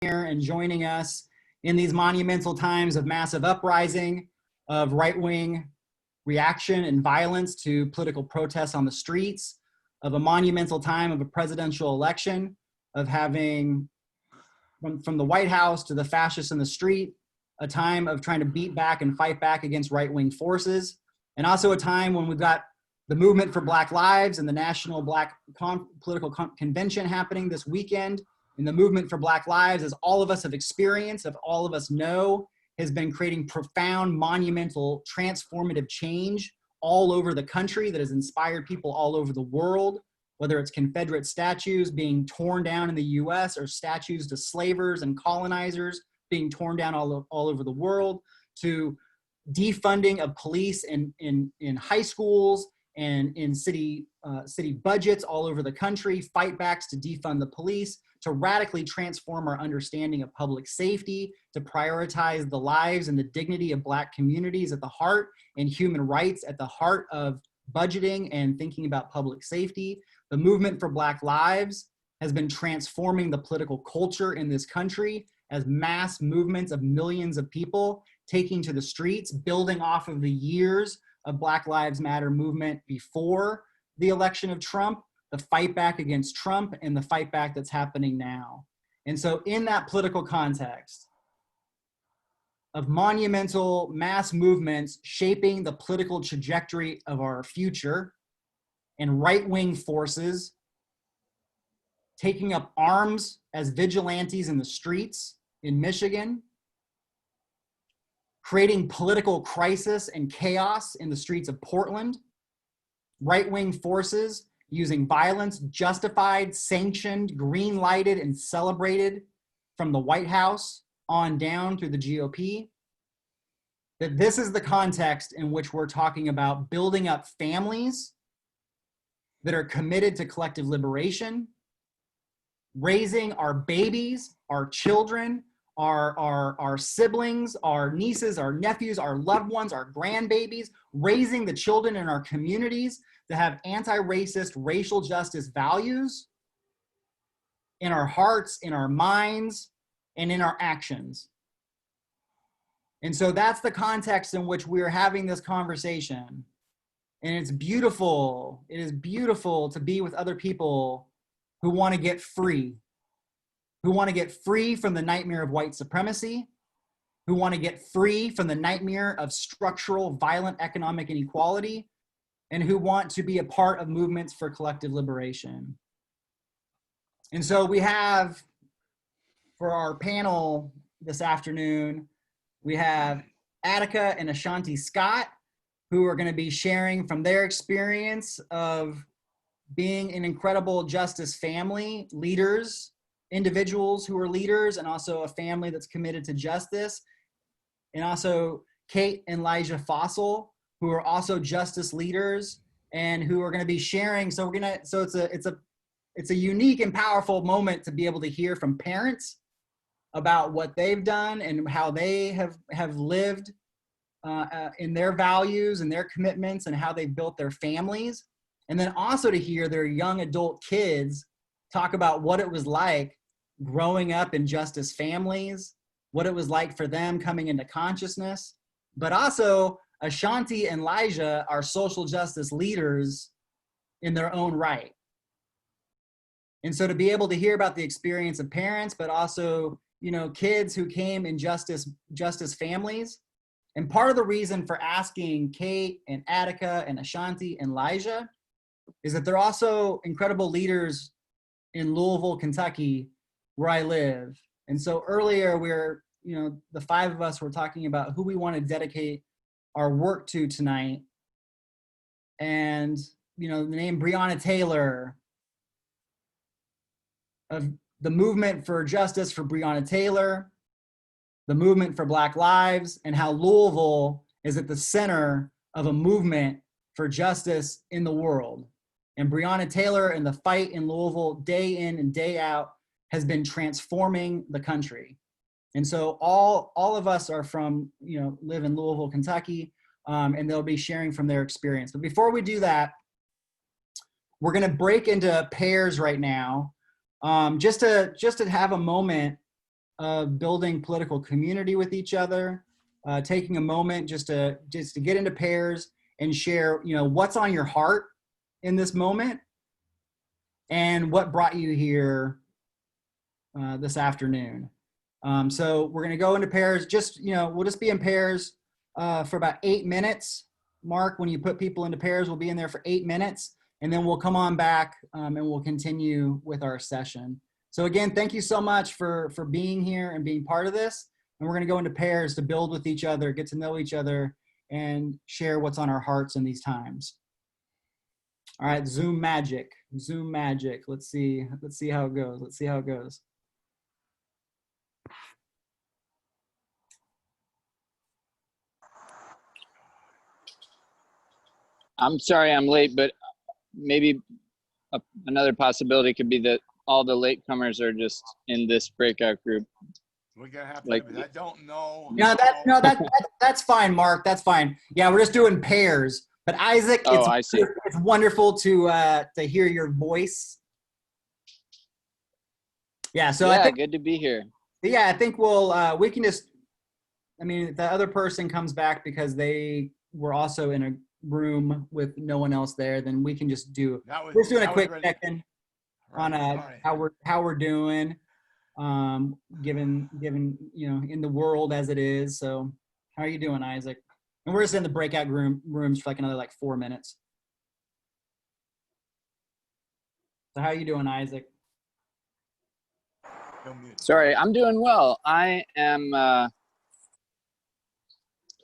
here and joining us in these monumental times of massive uprising, of right-wing reaction and violence to political protests on the streets, of a monumental time of a presidential election, of having from the White House to the fascists in the street, a time of trying to beat back and fight back against right-wing forces, and also a time when we've got the movement for Black Lives and the National Black Political Convention happening this weekend. And the movement for Black Lives, as all of us have experienced, as all of us know, has been creating profound, monumental, transformative change all over the country that has inspired people all over the world, whether it's Confederate statues being torn down in the US or statues to slavers and colonizers being torn down all over the world, to defunding of police in high schools and in city budgets all over the country, fightbacks to defund the police, to radically transform our understanding of public safety, to prioritize the lives and the dignity of Black communities at the heart, and human rights at the heart of budgeting and thinking about public safety. The movement for Black Lives has been transforming the political culture in this country as mass movements of millions of people taking to the streets, building off of the years of Black Lives Matter movement before the election of Trump, the fight back against Trump, and the fight back that's happening now. And so in that political context of monumental mass movements shaping the political trajectory of our future, and right-wing forces taking up arms as vigilantes in the streets in Michigan, creating political crisis and chaos in the streets of Portland, right-wing forces using violence justified, sanctioned, green-lighted, and celebrated from the White House on down through the GOP, that this is the context in which we're talking about building up families that are committed to collective liberation, raising our babies, our children, our siblings, our nieces, our nephews, our loved ones, our grandbabies, raising the children in our communities to have anti-racist, racial justice values in our hearts, in our minds, and in our actions. And so that's the context in which we're having this conversation. And it's beautiful. It is beautiful to be with other people who want to get free, who want to get free from the nightmare of white supremacy, who want to get free from the nightmare of structural violent economic inequality, and who want to be a part of movements for collective liberation. And so we have, for our panel this afternoon, we have Attica and Ashanti Scott, who are going to be sharing from their experience of being an incredible justice family, leaders, individuals who are leaders, and also a family that's committed to justice. And also Kate and Lijah Fosl, who are also justice leaders and who are going to be sharing. So it's a unique and powerful moment to be able to hear from parents about what they've done and how they have lived in their values and their commitments and how they've built their families. And then also to hear their young adult kids talk about what it was like growing up in justice families, what it was like for them coming into consciousness. But also Ashanti and Lijah are social justice leaders in their own right. And so to be able to hear about the experience of parents, but also, you know, kids who came in justice families. And part of the reason for asking Kate and Attica and Ashanti and Lijah is that they're also incredible leaders in Louisville, Kentucky, where I live. And so earlier the five of us were talking about who we want to dedicate our work to tonight. And, you know, the name Breonna Taylor, of the movement for justice for Breonna Taylor, the movement for Black Lives, and how Louisville is at the center of a movement for justice in the world. And Breonna Taylor and the fight in Louisville day in and day out has been transforming the country. And so all of us are from, live in Louisville, Kentucky, and they'll be sharing from their experience. But before we do that, we're gonna break into pairs right now, just to have a moment of building political community with each other, taking a moment just to get into pairs and share, what's on your heart in this moment and what brought you here this afternoon. So we're going to go into pairs. We'll just be in pairs for about 8 minutes. Mark, when you put people into pairs, we'll be in there for 8 minutes, and then we'll come on back and we'll continue with our session. So again, thank you so much for being here and being part of this. And we're going to go into pairs to build with each other, get to know each other, and share what's on our hearts in these times. All right, Zoom magic. Let's see how it goes. I'm sorry I'm late, but maybe another possibility could be that all the latecomers are just in this breakout group. We're gonna have to. Like, I don't know. No, that's fine, Mark. That's fine. Yeah, we're just doing pairs. But Isaac, I see. It's wonderful to hear your voice. Yeah, so yeah, I think, good to be here. yeah, I think we can just. I mean, the other person comes back because they were also in a room with no one else there. Then we can just do. We're just doing a quick check-in on how we're doing. Given in the world as it is. So how are you doing, Isaac? And we're just in the breakout rooms for like another 4 minutes. So how are you doing, Isaac? Sorry, I'm doing well. I am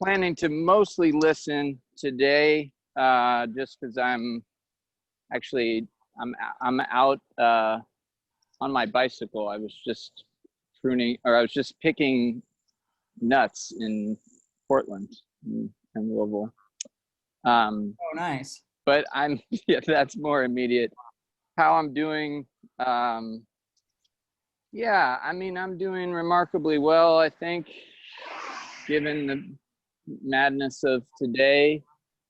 planning to mostly listen today, just because I'm out on my bicycle. I was just picking nuts in Portland and Louisville. Oh, nice. But that's more immediate. How I'm doing, yeah, I mean, I'm doing remarkably well, I think, given the madness of today.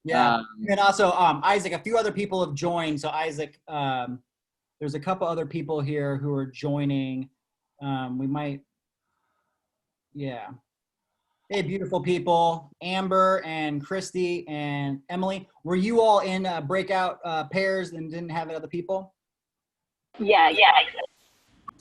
Yeah, and also, Isaac, a few other people have joined. So Isaac, there's a couple other people here who are joining. We might, yeah. Hey, beautiful people, Amber and Christy and Emily. Were you all in breakout pairs and didn't have other people? Yeah.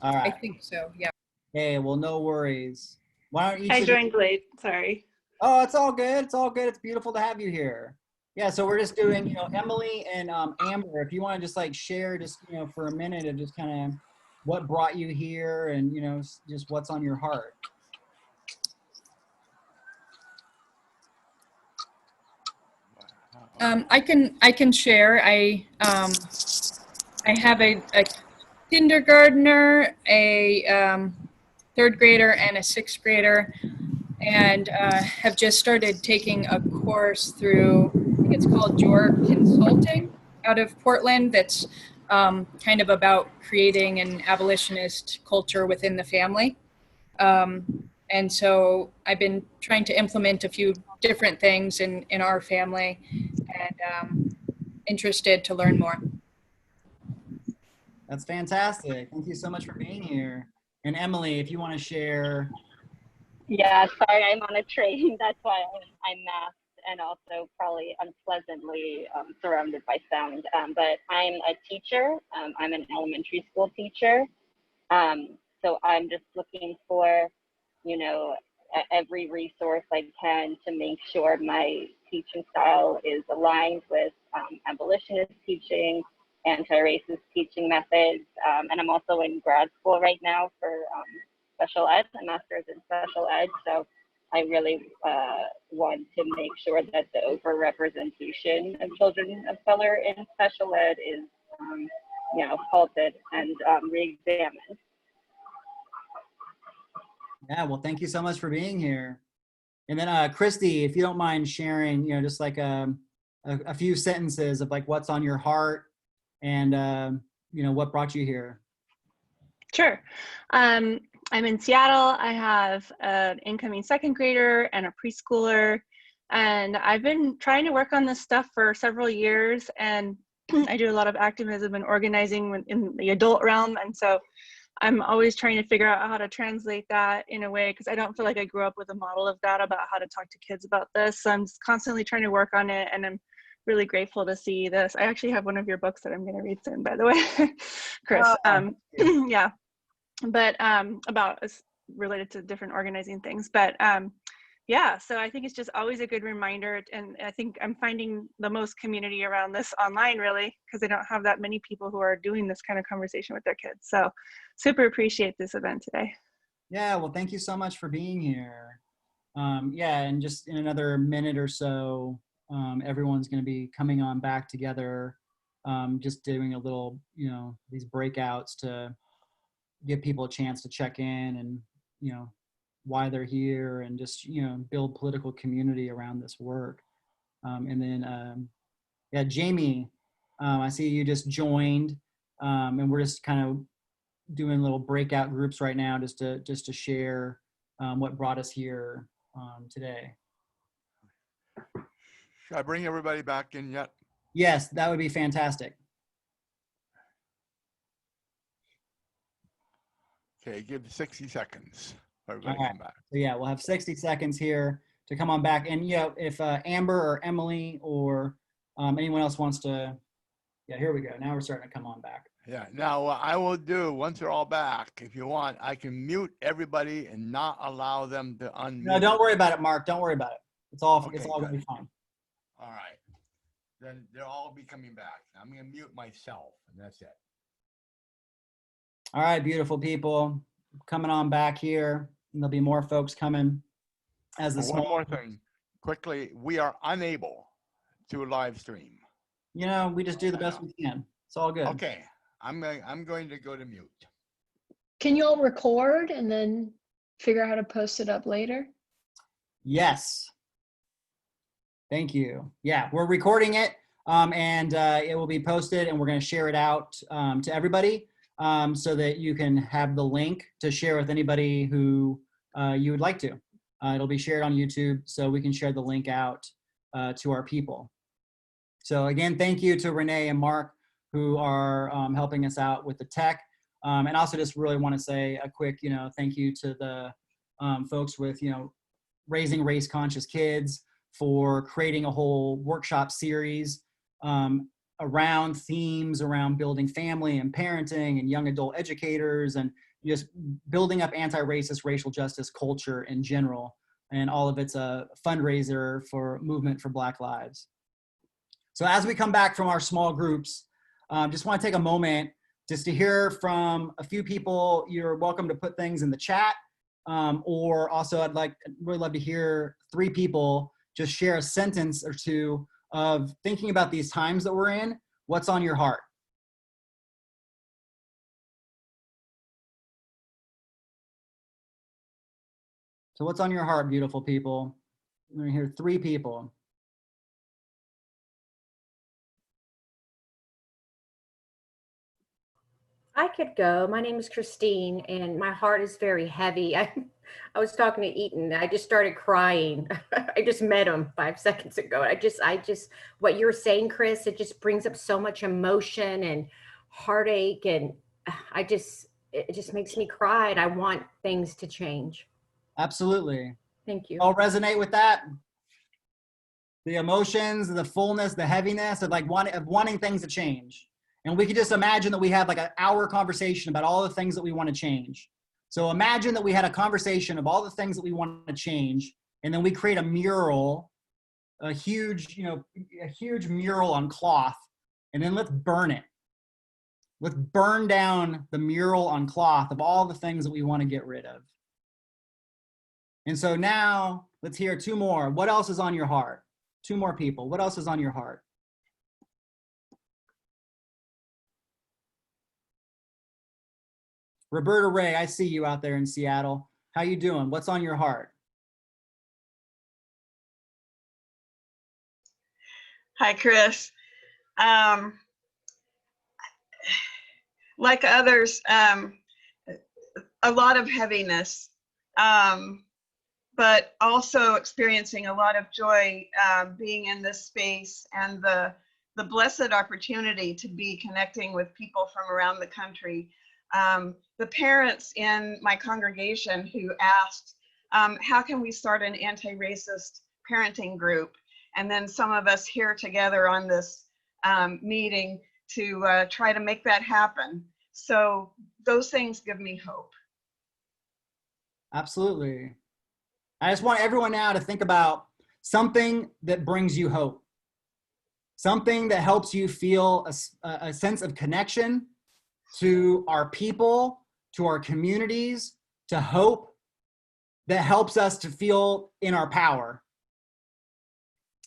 All right. I think so, yeah. Hey, well, no worries. Why don't you? I joined late, sorry. Oh, it's all good. It's all good. It's beautiful to have you here. Yeah, so we're just doing, Emily and Amber, if you want to just share just, for a minute of just kind of what brought you here and, just what's on your heart. I can share. I have a kindergartner, a third grader, and a sixth grader, and have just started taking a course through, I think it's called Your Consulting, out of Portland. That's kind of about creating an abolitionist culture within the family. And so I've been trying to implement a few different things in our family, and interested to learn more. That's fantastic. Thank you so much for being here. And Emily, if you want to share. Yeah, sorry, I'm on a train. That's why I'm masked and also probably unpleasantly surrounded by sound. But I'm a teacher. I'm an elementary school teacher. So I'm just looking for, every resource I can to make sure my teaching style is aligned with abolitionist teaching, anti-racist teaching methods. And I'm also in grad school right now for special ed, a master's in special ed. So I really want to make sure that the overrepresentation of children of color in special ed is, halted and re-examined. Yeah, well, thank you so much for being here. And then Christy, if you don't mind sharing, just a few sentences of what's on your heart and, what brought you here. Sure. I'm in Seattle. I have an incoming second grader and a preschooler, and I've been trying to work on this stuff for several years, and I do a lot of activism and organizing in the adult realm. And so I'm always trying to figure out how to translate that in a way, because I don't feel like I grew up with a model of that about how to talk to kids about this. So I'm just constantly trying to work on it, and I'm really grateful to see this. I actually have one of your books that I'm going to read soon, by the way, Chris. Yeah, but about related to different organizing things. But yeah, so I think it's just always a good reminder. And I think I'm finding the most community around this online, really, because I don't have that many people who are doing this kind of conversation with their kids. So super appreciate this event today. Yeah, well, thank you so much for being here. Yeah, and just in another minute or so, everyone's going to be coming on back together, just doing a little, these breakouts to give people a chance to check in and, why they're here, and just, build political community around this work. And then, yeah, Jamie, I see you just joined, and we're just kind of doing little breakout groups right now just to share what brought us here today. Should I bring everybody back in yet? Yes, that would be fantastic. Okay, give 60 seconds. Everybody All right. come back. So yeah, we'll have 60 seconds here to come on back. And if Amber or Emily or anyone else wants to, yeah, here we go. Now we're starting to come on back. Yeah, now what I will do, once they're all back, if you want, I can mute everybody and not allow them to unmute. No, don't worry about it, Mark. Don't worry about it. It's all Okay, going to good. be fine. All right. Then they'll all be coming back. I'm going to mute myself, and that's it. All right, beautiful people. Coming on back here. And there'll be more folks coming as the One more thing. Quickly, we are unable to live stream. We just do the best we can. It's all good. Okay. I'm going to go to mute. Can you all record and then figure out how to post it up later? Yes. Thank you. Yeah, we're recording it, and it will be posted, and we're going to share it out to everybody so that you can have the link to share with anybody who you would like to. It'll be shared on YouTube, so we can share the link out to our people. So again, thank you to Renee and Mark, who are helping us out with the tech. And also just really want to say a quick, thank you to the folks with, Raising Race Conscious Kids for creating a whole workshop series around themes around building family and parenting and young adult educators and just building up anti-racist racial justice culture in general. And all of it's a fundraiser for Movement for Black Lives. So as we come back from our small groups, just want to take a moment just to hear from a few people. You're welcome to put things in the chat, or also I'd really love to hear 3 people just share a sentence or two of thinking about these times that we're in. What's on your heart? So what's on your heart, beautiful people? I'm going to hear 3 people. I could go. My name is Christine, and my heart is very heavy. I was talking to Eaton. I just started crying. I just met him 5 seconds ago. I just, what you're saying, Chris, it just brings up so much emotion and heartache, and it just makes me cry, and I want things to change. Absolutely. Thank you. All resonate with that? The emotions, the fullness, the heaviness of wanting things to change. And we could just imagine that we have like an hour conversation about all the things that we want to change. So imagine that we had a conversation of all the things that we want to change, and then we create a mural, a huge mural on cloth, and then let's burn it. Let's burn down the mural on cloth of all the things that we want to get rid of. And so now let's hear 2 more. What else is on your heart? 2 more people. What else is on your heart? Roberta Ray, I see you out there in Seattle. How you doing? What's on your heart? Hi, Chris. Like others, a lot of heaviness, but also experiencing a lot of joy being in this space, and the blessed opportunity to be connecting with people from around the country. the parents in my congregation who asked, how can we start an anti-racist parenting group? And then some of us here together on this meeting to try to make that happen. So those things give me hope. Absolutely. I just want everyone now to think about something that brings you hope. Something that helps you feel a sense of connection to our people, to our communities, to hope, that helps us to feel in our power.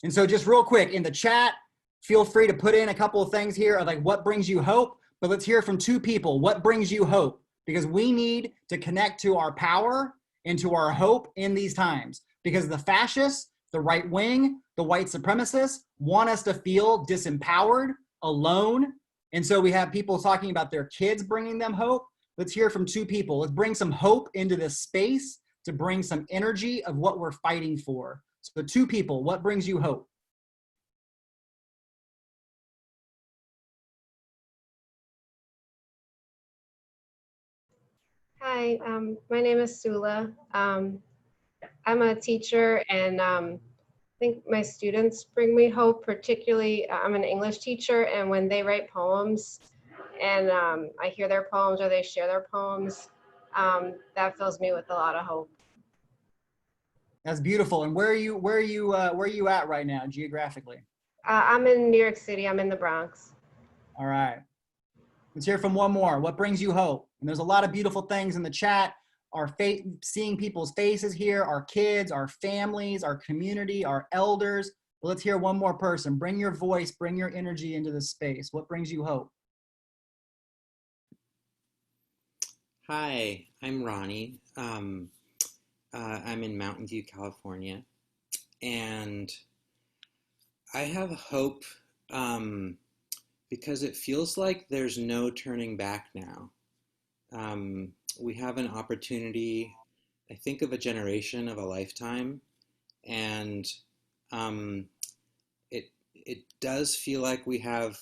And so just real quick, in the chat, feel free to put in a couple of things here of like what brings you hope, but let's hear from two people. What brings you hope? Because we need to connect to our power and to our hope in these times. Because the fascists, the right wing, the white supremacists want us to feel disempowered, alone. And so we have people talking about their kids bringing them hope. Let's hear from two people. Let's bring some hope into this space to bring some energy of what we're fighting for. So two people, what brings you hope? Hi, my name is Sula. I'm a teacher, and I think my students bring me hope. Particularly, I'm an English teacher, and when they write poems and I hear their poems or they share their poems, that fills me with a lot of hope. That's beautiful. And where are you at right now geographically? I'm in New York City. I'm in the Bronx. All right. Let's hear from one more. What brings you hope? And there's a lot of beautiful things in the chat. Seeing people's faces here, our kids, our families, our community, our elders. But let's hear one more person. Bring your voice, bring your energy into this space. What brings you hope? Hi, I'm Ronnie. I'm in Mountain View, California, and I have hope because it feels like there's no turning back now. We have an opportunity, I think, of a generation, of a lifetime, and it does feel like we have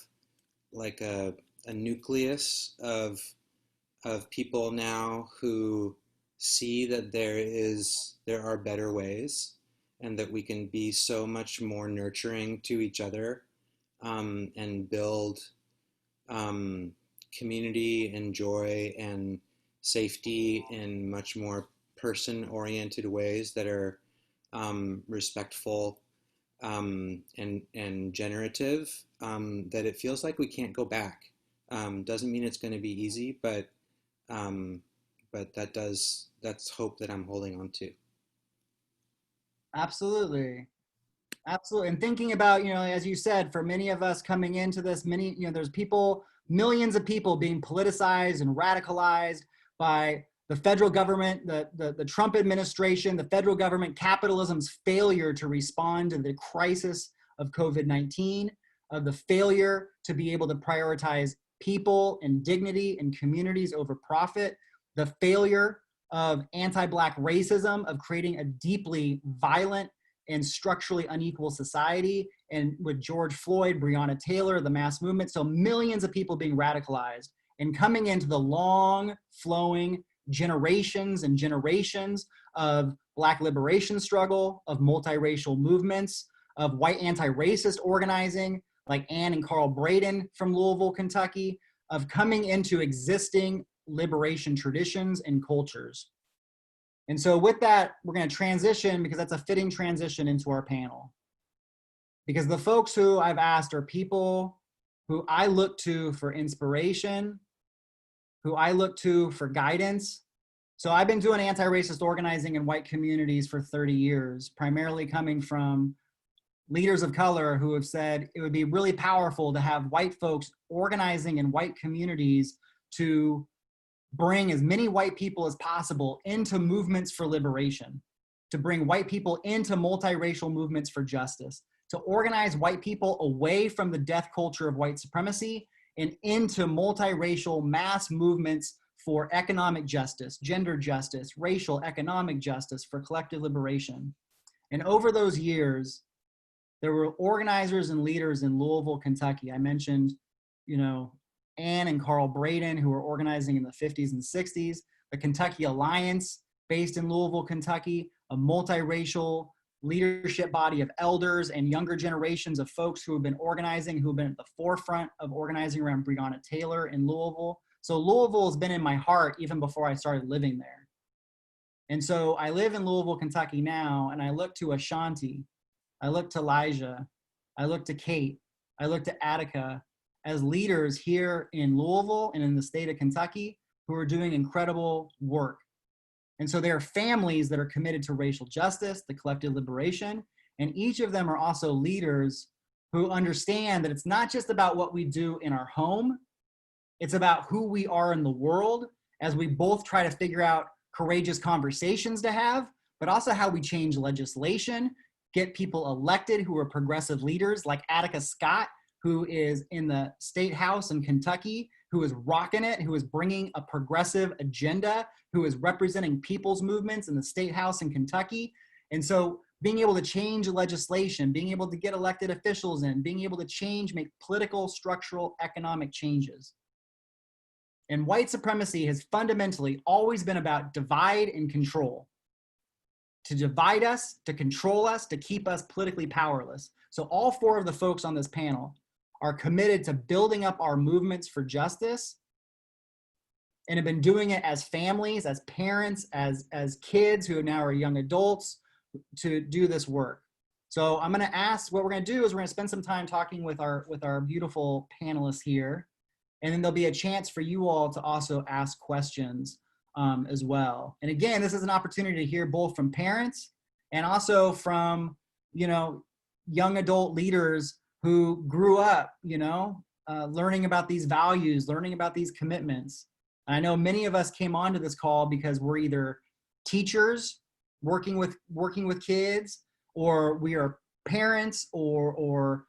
like a nucleus of people now who see that there are better ways, and that we can be so much more nurturing to each other, and build community and joy and safety in much more person-oriented ways that are respectful and generative, that it feels like we can't go back. Doesn't mean it's going to be easy, but that's hope that I'm holding on to. Absolutely. Absolutely. And thinking about, as you said, for many of us coming into this, there's people, millions of people being politicized and radicalized by the federal government, the Trump administration, the federal government, capitalism's failure to respond to the crisis of COVID-19, of the failure to be able to prioritize people and dignity and communities over profit, the failure of anti-Black racism, of creating a deeply violent and structurally unequal society, and with George Floyd, Breonna Taylor, the mass movement, so millions of people being radicalized and coming into the long flowing generations and generations of Black liberation struggle, of multiracial movements, of white anti-racist organizing, like Ann and Carl Braden from Louisville, Kentucky, of coming into existing liberation traditions and cultures. And so with that, we're going to transition, because that's a fitting transition, into our panel. Because the folks who I've asked are people who I look to for inspiration, who I look to for guidance. So I've been doing anti-racist organizing in white communities for 30 years, primarily coming from leaders of color who have said it would be really powerful to have white folks organizing in white communities to bring as many white people as possible into movements for liberation, to bring white people into multiracial movements for justice, to organize white people away from the death culture of white supremacy and into multiracial mass movements for economic justice, gender justice, racial, economic justice, for collective liberation. And over those years, there were organizers and leaders in Louisville, Kentucky. I mentioned, Ann and Carl Braden, who were organizing in the 50s and 60s, the Kentucky Alliance, based in Louisville, Kentucky, a multiracial leadership body of elders and younger generations of folks who have been organizing, who have been at the forefront of organizing around Breonna Taylor in Louisville. So Louisville has been in my heart even before I started living there. And so I live in Louisville, Kentucky now, and I look to Ashanti, I look to Lijah, I look to Kate, I look to Attica as leaders here in Louisville and in the state of Kentucky who are doing incredible work. And so there are families that are committed to racial justice, the collective liberation, and each of them are also leaders who understand that it's not just about what we do in our home, it's about who we are in the world as we both try to figure out courageous conversations to have, but also how we change legislation, get people elected who are progressive leaders like Attica Scott, who is in the state house in Kentucky, who is rocking it, who is bringing a progressive agenda, who is representing people's movements in the state house in Kentucky. And so being able to change legislation, being able to get elected officials in, being able to change, make political, structural, economic changes. And white supremacy has fundamentally always been about divide and control. To divide us, to control us, to keep us politically powerless. So all four of the folks on this panel are committed to building up our movements for justice and have been doing it as families, as parents, as kids who now are young adults to do this work. So I'm gonna ask, what we're gonna do is we're gonna spend some time talking with our beautiful panelists here, and then there'll be a chance for you all to also ask questions as well. And again, this is an opportunity to hear both from parents and also from, young adult leaders who grew up, learning about these values, learning about these commitments. And I know many of us came onto this call because we're either teachers working with kids, or we are parents or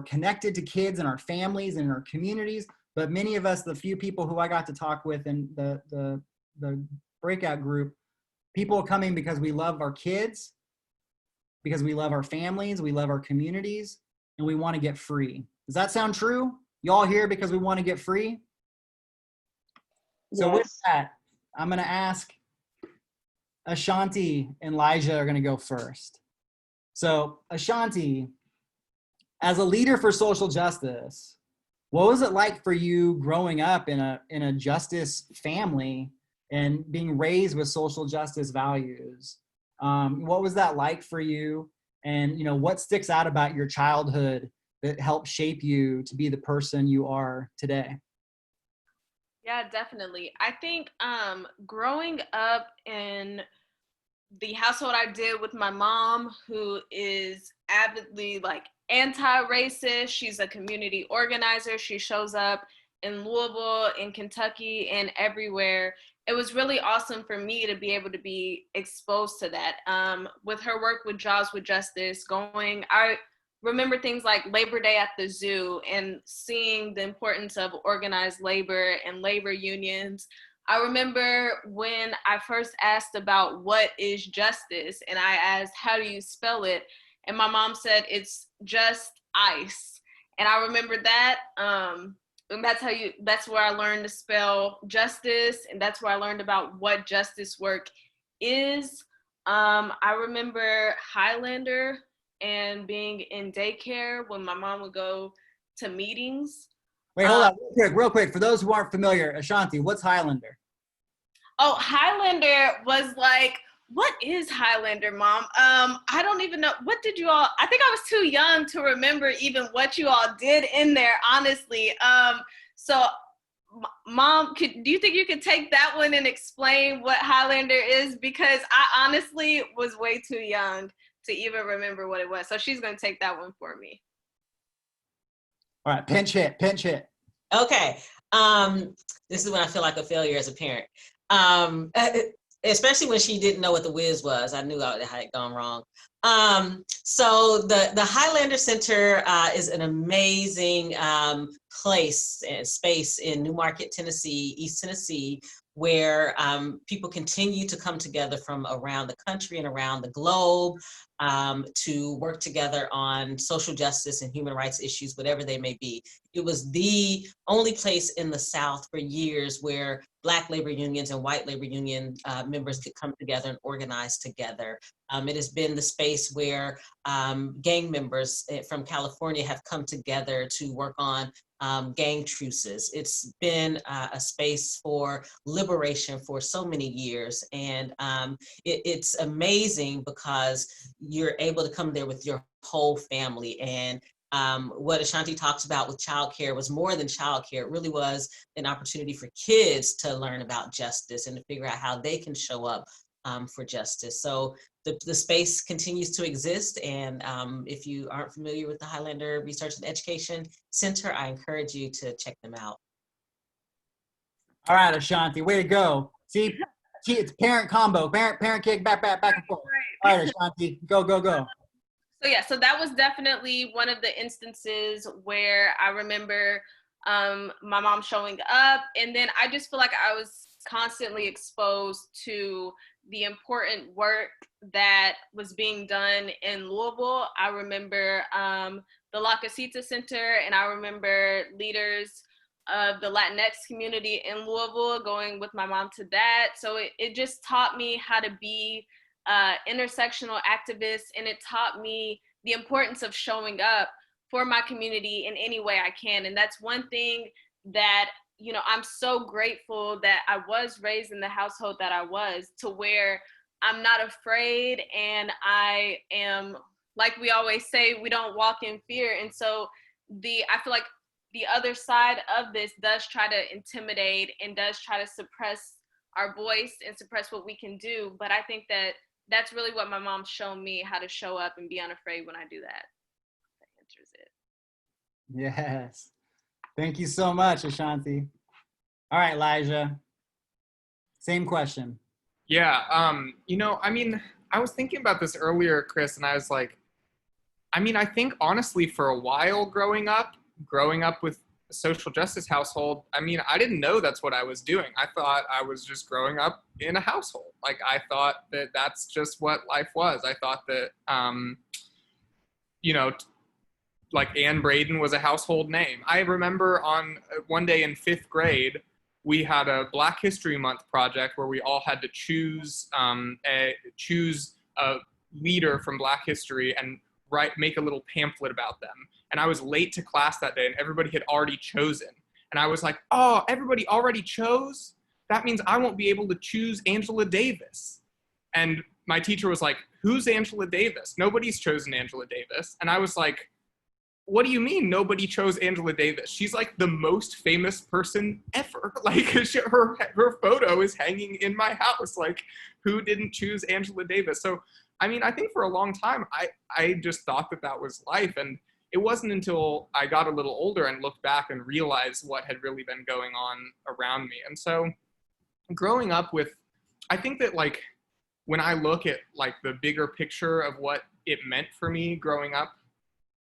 connected to kids in our families and in our communities. But many of us, the few people who I got to talk with in the breakout group, people are coming because we love our kids, because we love our families, we love our communities, and we want to get free. Does that sound true? You all here because we want to get free? So with that, I'm going to ask Ashanti and Lijah are going to go first. So Ashanti, as a leader for social justice, what was it like for you growing up in a justice family and being raised with social justice values? What was that like for you? And what sticks out about your childhood that helped shape you to be the person you are today? Yeah, definitely. I think growing up in the household I did with my mom, who is avidly anti-racist, she's a community organizer. She shows up in Louisville, in Kentucky, and everywhere. It was really awesome for me to be able to be exposed to that. With her work with Jaws with Justice I remember things like Labor Day at the zoo and seeing the importance of organized labor and labor unions. I remember when I first asked about what is justice, and I asked, how do you spell it? And my mom said, it's just ICE. And I remember that, and that's where I learned to spell justice, and that's where I learned about what justice work is. I remember Highlander and being in daycare when my mom would go to meetings. Wait, hold on, real quick. For those who aren't familiar, Ashanti, what's Highlander? Oh, Highlander was what is Highlander, Mom? I don't even know. What did you all, I think I was too young to remember even what you all did in there, honestly. So Mom, do you think you could take that one and explain what Highlander is? Because I honestly was way too young to even remember what it was. So she's going to take that one for me. All right, pinch hit. Okay. This is when I feel like a failure as a parent. Especially when she didn't know what the whiz was. I knew I had gone wrong. So the Highlander Center is an amazing place and space in Newmarket, Tennessee, East Tennessee, where people continue to come together from around the country and around the globe to work together on social justice and human rights issues, whatever they may be. It was the only place in the South for years where Black labor unions and white labor union members could come together and organize together. It has been the space where gang members from California have come together to work on gang truces. It's been a space for liberation for so many years. And it's amazing because you're able to come there with your whole family. And what Ashanti talks about with childcare was more than childcare. It really was an opportunity for kids to learn about justice and to figure out how they can show up for justice. So the space continues to exist. And if you aren't familiar with the Highlander Research and Education Center, I encourage you to check them out. All right, Ashanti, way to go. See, it's parent combo, parent kick, back and forth. All right, Ashanti, go. So yeah, so that was definitely one of the instances where I remember my mom showing up, and then I just feel like I was constantly exposed to the important work that was being done in Louisville. I remember the La Casita Center, and I remember leaders of the Latinx community in Louisville going with my mom to that. So it just taught me how to be intersectional activists, and it taught me the importance of showing up for my community in any way I can. And that's one thing that, you know, I'm so grateful that I was raised in the household that I was, to where I'm not afraid, and I am, like we always say, we don't walk in fear. And so I feel like the other side of this does try to intimidate and does try to suppress our voice and suppress what we can do. But I think that that's really what my mom showed me, how to show up and be unafraid when I do that. That answers it. Yes. Thank you so much, Ashanti. All right, Lijah. Same question. Yeah, you know, I mean, I was thinking about this earlier, Chris, and I was like, I mean, I think honestly for a while growing up with a social justice household, I mean, I didn't know that's what I was doing. I thought I was just growing up in a household. Like, I thought that that's just what life was. I thought that, you know, like Anne Braden was a household name. I remember on one day in 5th grade, we had a Black History Month project where we all had to choose a leader from Black history and make a little pamphlet about them. And I was late to class that day, and everybody had already chosen. And I was like, oh, everybody already chose? That means I won't be able to choose Angela Davis. And my teacher was like, who's Angela Davis? Nobody's chosen Angela Davis. And I was like, what do you mean nobody chose Angela Davis? She's like the most famous person ever. Like, her photo is hanging in my house. Like, who didn't choose Angela Davis? So, I mean, I think for a long time, I just thought that was life. And it wasn't until I got a little older and looked back and realized what had really been going on around me. And so growing up with, I think that like, when I look at like the bigger picture of what it meant for me growing up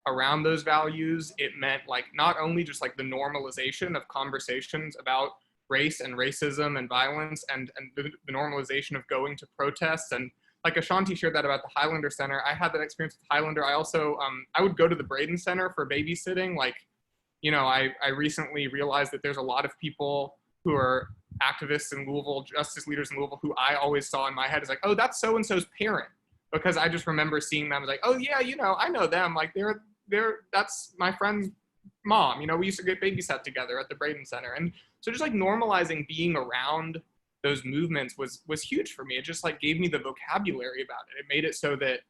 around those values, it meant like not only just like the normalization of conversations about race and racism and violence and the normalization of going to protests. And like Ashanti shared that about the Highlander Center. I had that experience with Highlander. I also, I would go to the Braden Center for babysitting. Like, you know, I recently realized that there's a lot of people who are activists in Louisville, justice leaders in Louisville, who I always saw in my head as like, oh, that's so-and-so's parent. Because I just remember seeing them as like, oh yeah, you know, I know them. Like that's my friend's mom. You know, we used to get babysat together at the Braden Center. And so just like normalizing being around those movements was huge for me. It just like gave me the vocabulary about it. It made it so that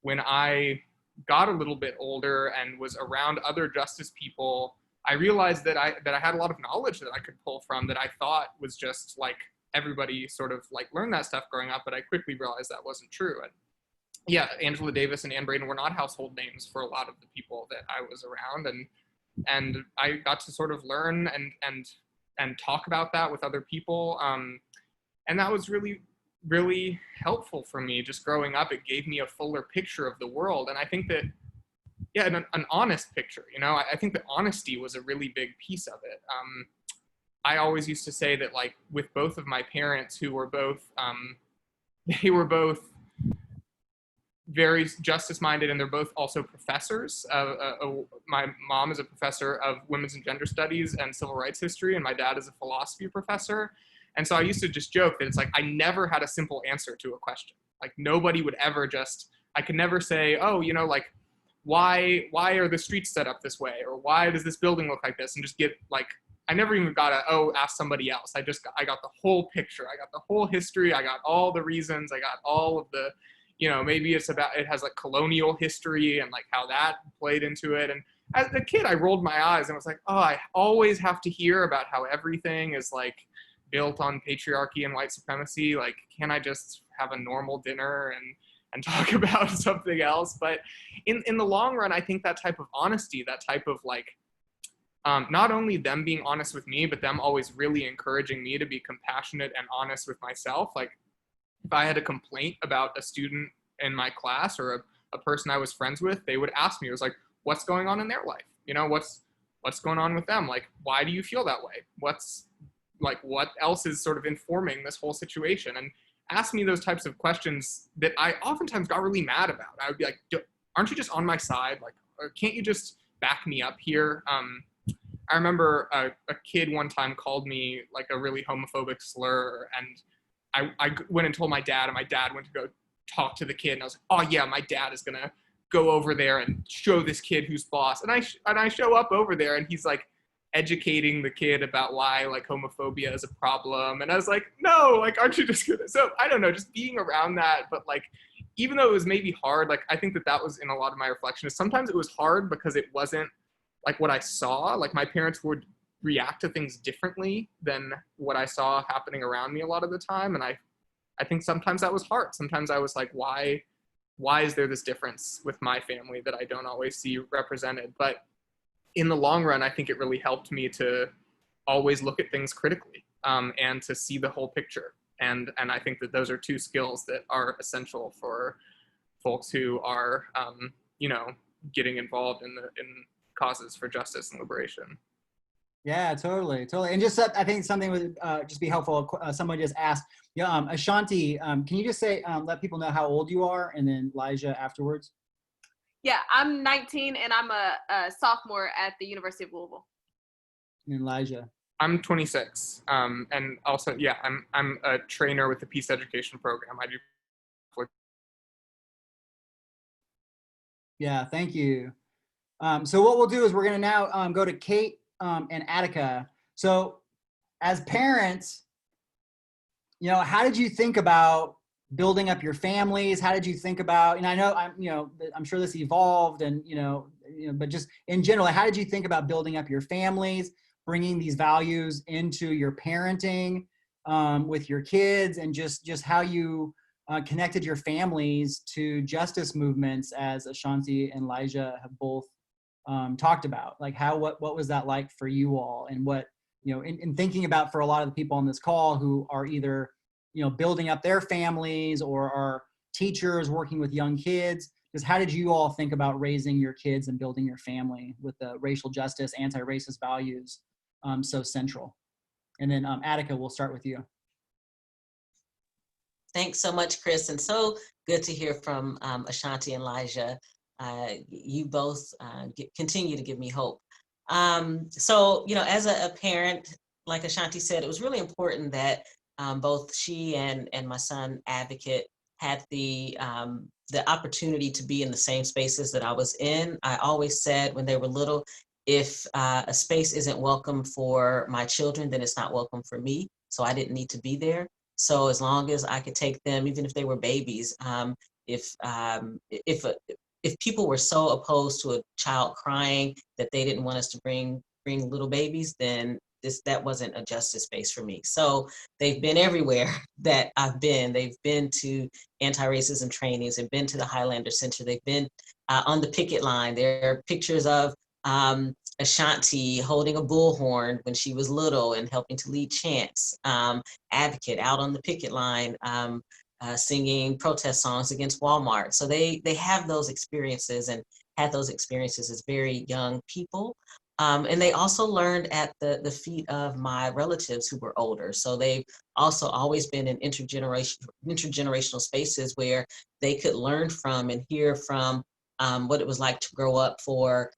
when I got a little bit older and was around other justice people, I realized that I had a lot of knowledge that I could pull from that I thought was just like everybody sort of like learned that stuff growing up, but I quickly realized that wasn't true. And yeah, Angela Davis and Anne Braden were not household names for a lot of the people that I was around, and I got to sort of learn and talk about that with other people, and that was really, really helpful for me just growing up. It gave me a fuller picture of the world, and I think that, yeah, an honest picture, you know, I think that honesty was a really big piece of it. I always used to say that, like, with both of my parents, who were both, they were both very justice minded, and they're both also professors. My mom is a professor of women's and gender studies and civil rights history, and my dad is a philosophy professor. And so I used to just joke that it's like I never had a simple answer to a question. Like, nobody would ever just, I could never say, oh, you know, like, why are the streets set up this way, or why does this building look like this, and just get like, I never even got to, oh, ask somebody else. I got the whole picture. I got the whole history. I got all the reasons. I got all of the, you know, maybe it has like colonial history and like how that played into it. And as a kid, I rolled my eyes and was like, oh, I always have to hear about how everything is like built on patriarchy and white supremacy. Like, can't I just have a normal dinner and talk about something else? But in the long run, I think that type of honesty, that type of like, not only them being honest with me, but them always really encouraging me to be compassionate and honest with myself. Like, if I had a complaint about a student in my class or a person I was friends with, they would ask me, it was like, what's going on in their life? You know, what's going on with them? Like, why do you feel that way? What else is sort of informing this whole situation? And ask me those types of questions that I oftentimes got really mad about. I would be like, aren't you just on my side? Like, can't you just back me up here? I remember a kid one time called me like a really homophobic slur, and I went and told my dad, and my dad went to go talk to the kid, and I was like, oh yeah, my dad is gonna go over there and show this kid who's boss. And I show up over there, and he's like educating the kid about why like homophobia is a problem. And I was like, no, like, aren't you just gonna? So I don't know, just being around that. But like, even though it was maybe hard, like, I think that was in a lot of my reflection, is sometimes it was hard because it wasn't like what I saw. Like, my parents would react to things differently than what I saw happening around me a lot of the time. And I think sometimes that was hard. Sometimes I was like, why is there this difference with my family that I don't always see represented? But in the long run, I think it really helped me to always look at things critically, and to see the whole picture. And I think that those are two skills that are essential for folks who are, you know, getting involved in causes for justice and liberation. Yeah, totally. And just, I think something would just be helpful. Someone just asked, yeah, Ashanti, can you just say, let people know how old you are, and then Lijah afterwards? Yeah, I'm 19 and I'm a sophomore at the University of Louisville. And Lijah? I'm 26, and also, yeah, I'm a trainer with the Peace Education Program. I do. Yeah, thank you. So what we'll do is we're going to now go to Kate and Attica. So as parents, you know, how did you think about building up your families? How did you think about, and I know I'm sure this evolved, and but just in general, how did you think about building up your families, bringing these values into your parenting with your kids, and just how you connected your families to justice movements, as Ashanti and Lijah have both talked about? Like, what was that like for you all? And what, in thinking about for a lot of the people on this call who are either, building up their families or are teachers working with young kids, just how did you all think about raising your kids and building your family with the racial justice, anti-racist values so central? And then Attica, we'll start with you. Thanks so much, Chris. And so good to hear from Ashanti and Lijah. You both continue to give me hope. So, as a parent, like Ashanti said, it was really important that both she and my son, Advocate, had the opportunity to be in the same spaces that I was in. I always said when they were little, if a space isn't welcome for my children, then it's not welcome for me. So I didn't need to be there. So as long as I could take them, even if they were babies, if people were so opposed to a child crying that they didn't want us to bring little babies, then that wasn't a justice space for me. So they've been everywhere that I've been. They've been to anti-racism trainings. They've been to the Highlander Center. They've been on the picket line. There are pictures of Ashanti holding a bullhorn when she was little and helping to lead chants. Advocate out on the picket line, singing protest songs against Walmart. So they have those experiences and had those experiences as very young people. And they also learned at the feet of my relatives who were older. So they've also always been in intergenerational spaces where they could learn from and hear from what it was like to grow up for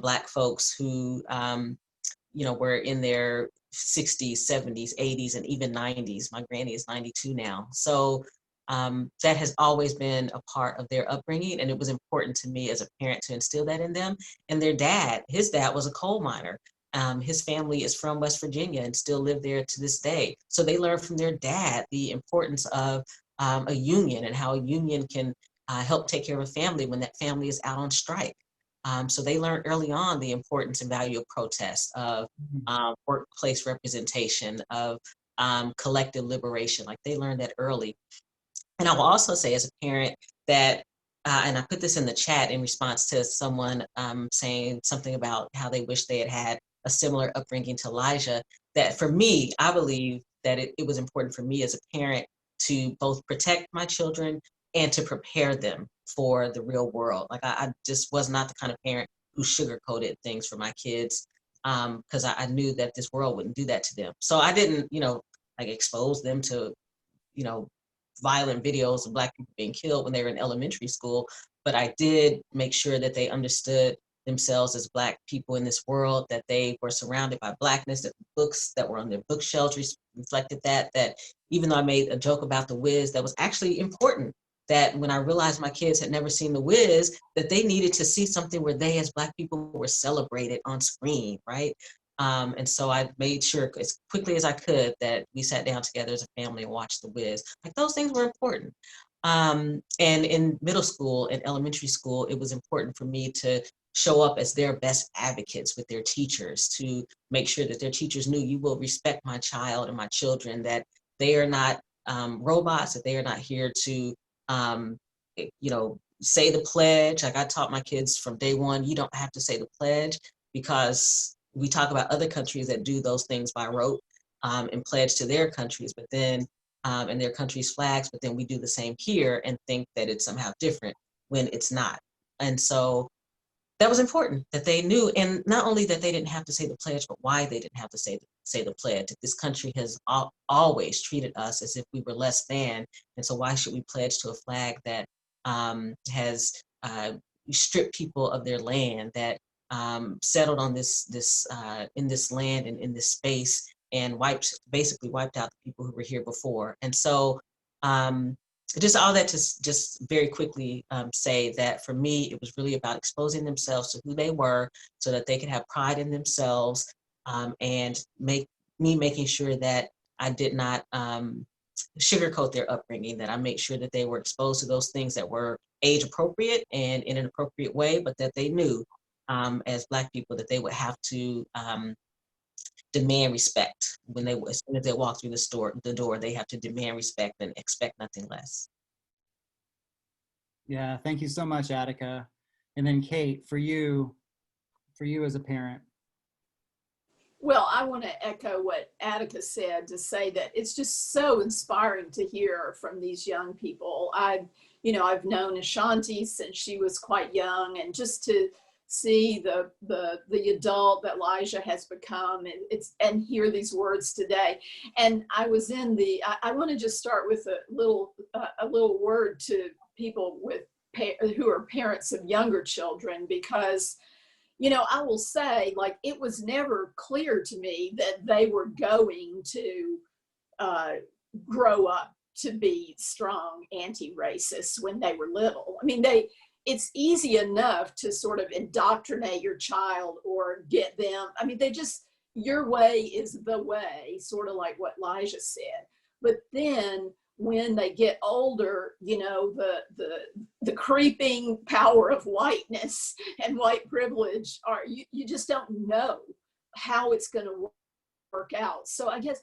Black folks who, were in their 60s, 70s, 80s, and even 90s. My granny is 92 now. So that has always been a part of their upbringing. And it was important to me as a parent to instill that in them. And their dad, his dad was a coal miner. His family is from West Virginia and still live there to this day. So they learned from their dad the importance of a union and how a union can help take care of a family when that family is out on strike. So they learned early on the importance and value of protest, of workplace representation, of collective liberation. Like they learned that early. And I will also say as a parent that, and I put this in the chat in response to someone saying something about how they wish they had had a similar upbringing to Lijah, that for me, I believe that it was important for me as a parent to both protect my children and to prepare them for the real world. Like I just was not the kind of parent who sugarcoated things for my kids because I knew that this world wouldn't do that to them. So I didn't, like expose them to, violent videos of Black people being killed when they were in elementary school, but I did make sure that they understood themselves as Black people in this world, that they were surrounded by Blackness, that the books that were on their bookshelves reflected that even though I made a joke about the Wiz, that was actually important, that when I realized my kids had never seen the Wiz, that they needed to see something where they as Black people were celebrated on screen, right? And so I made sure as quickly as I could that we sat down together as a family and watched the Wiz. Like those things were important. And in middle school and elementary school, it was important for me to show up as their best advocates with their teachers, to make sure that their teachers knew you will respect my child and my children, that they are not robots, that they are not here to, say the pledge. Like I taught my kids from day one, you don't have to say the pledge, because we talk about other countries that do those things by rote and pledge to their countries, but then, and their country's flags, but then we do the same here and think that it's somehow different when it's not. And so that was important that they knew, and not only that they didn't have to say the pledge, but why they didn't have to say the pledge. This country has always treated us as if we were less than, and so why should we pledge to a flag that has stripped people of their land, that settled on this in this land and in this space, and basically wiped out the people who were here before. And so just all that to just very quickly say that for me, it was really about exposing themselves to who they were so that they could have pride in themselves, and making sure that I did not sugarcoat their upbringing, that I made sure that they were exposed to those things that were age appropriate and in an appropriate way, but that they knew as Black people that they would have to demand respect when as soon as they walk through the door, they have to demand respect and expect nothing less. Yeah, thank you so much, Attica. And then Kate, for you as a parent. Well, I want to echo what Attica said, to say that it's just so inspiring to hear from these young people. I've known Ashanti since she was quite young, and just to see the adult that Lijah has become, and hear these words today. And I was I want to just start with a little word to people who are parents of younger children, because I will say, like, it was never clear to me that they were going to grow up to be strong anti-racists when they were little. I mean, it's easy enough to sort of indoctrinate your child or get them. I mean, your way is the way, sort of like what Lijah said. But then when they get older, the creeping power of whiteness and white privilege you just don't know how it's going to work out. So I guess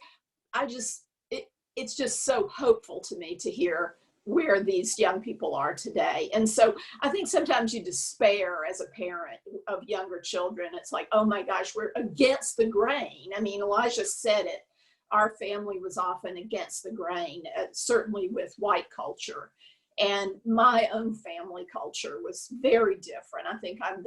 it's just so hopeful to me to hear where these young people are today. And so I think sometimes you despair as a parent of younger children. It's like, oh my gosh, we're against the grain. I mean, Lijah said it. Our family was often against the grain, certainly with white culture. And my own family culture was very different. I think I'm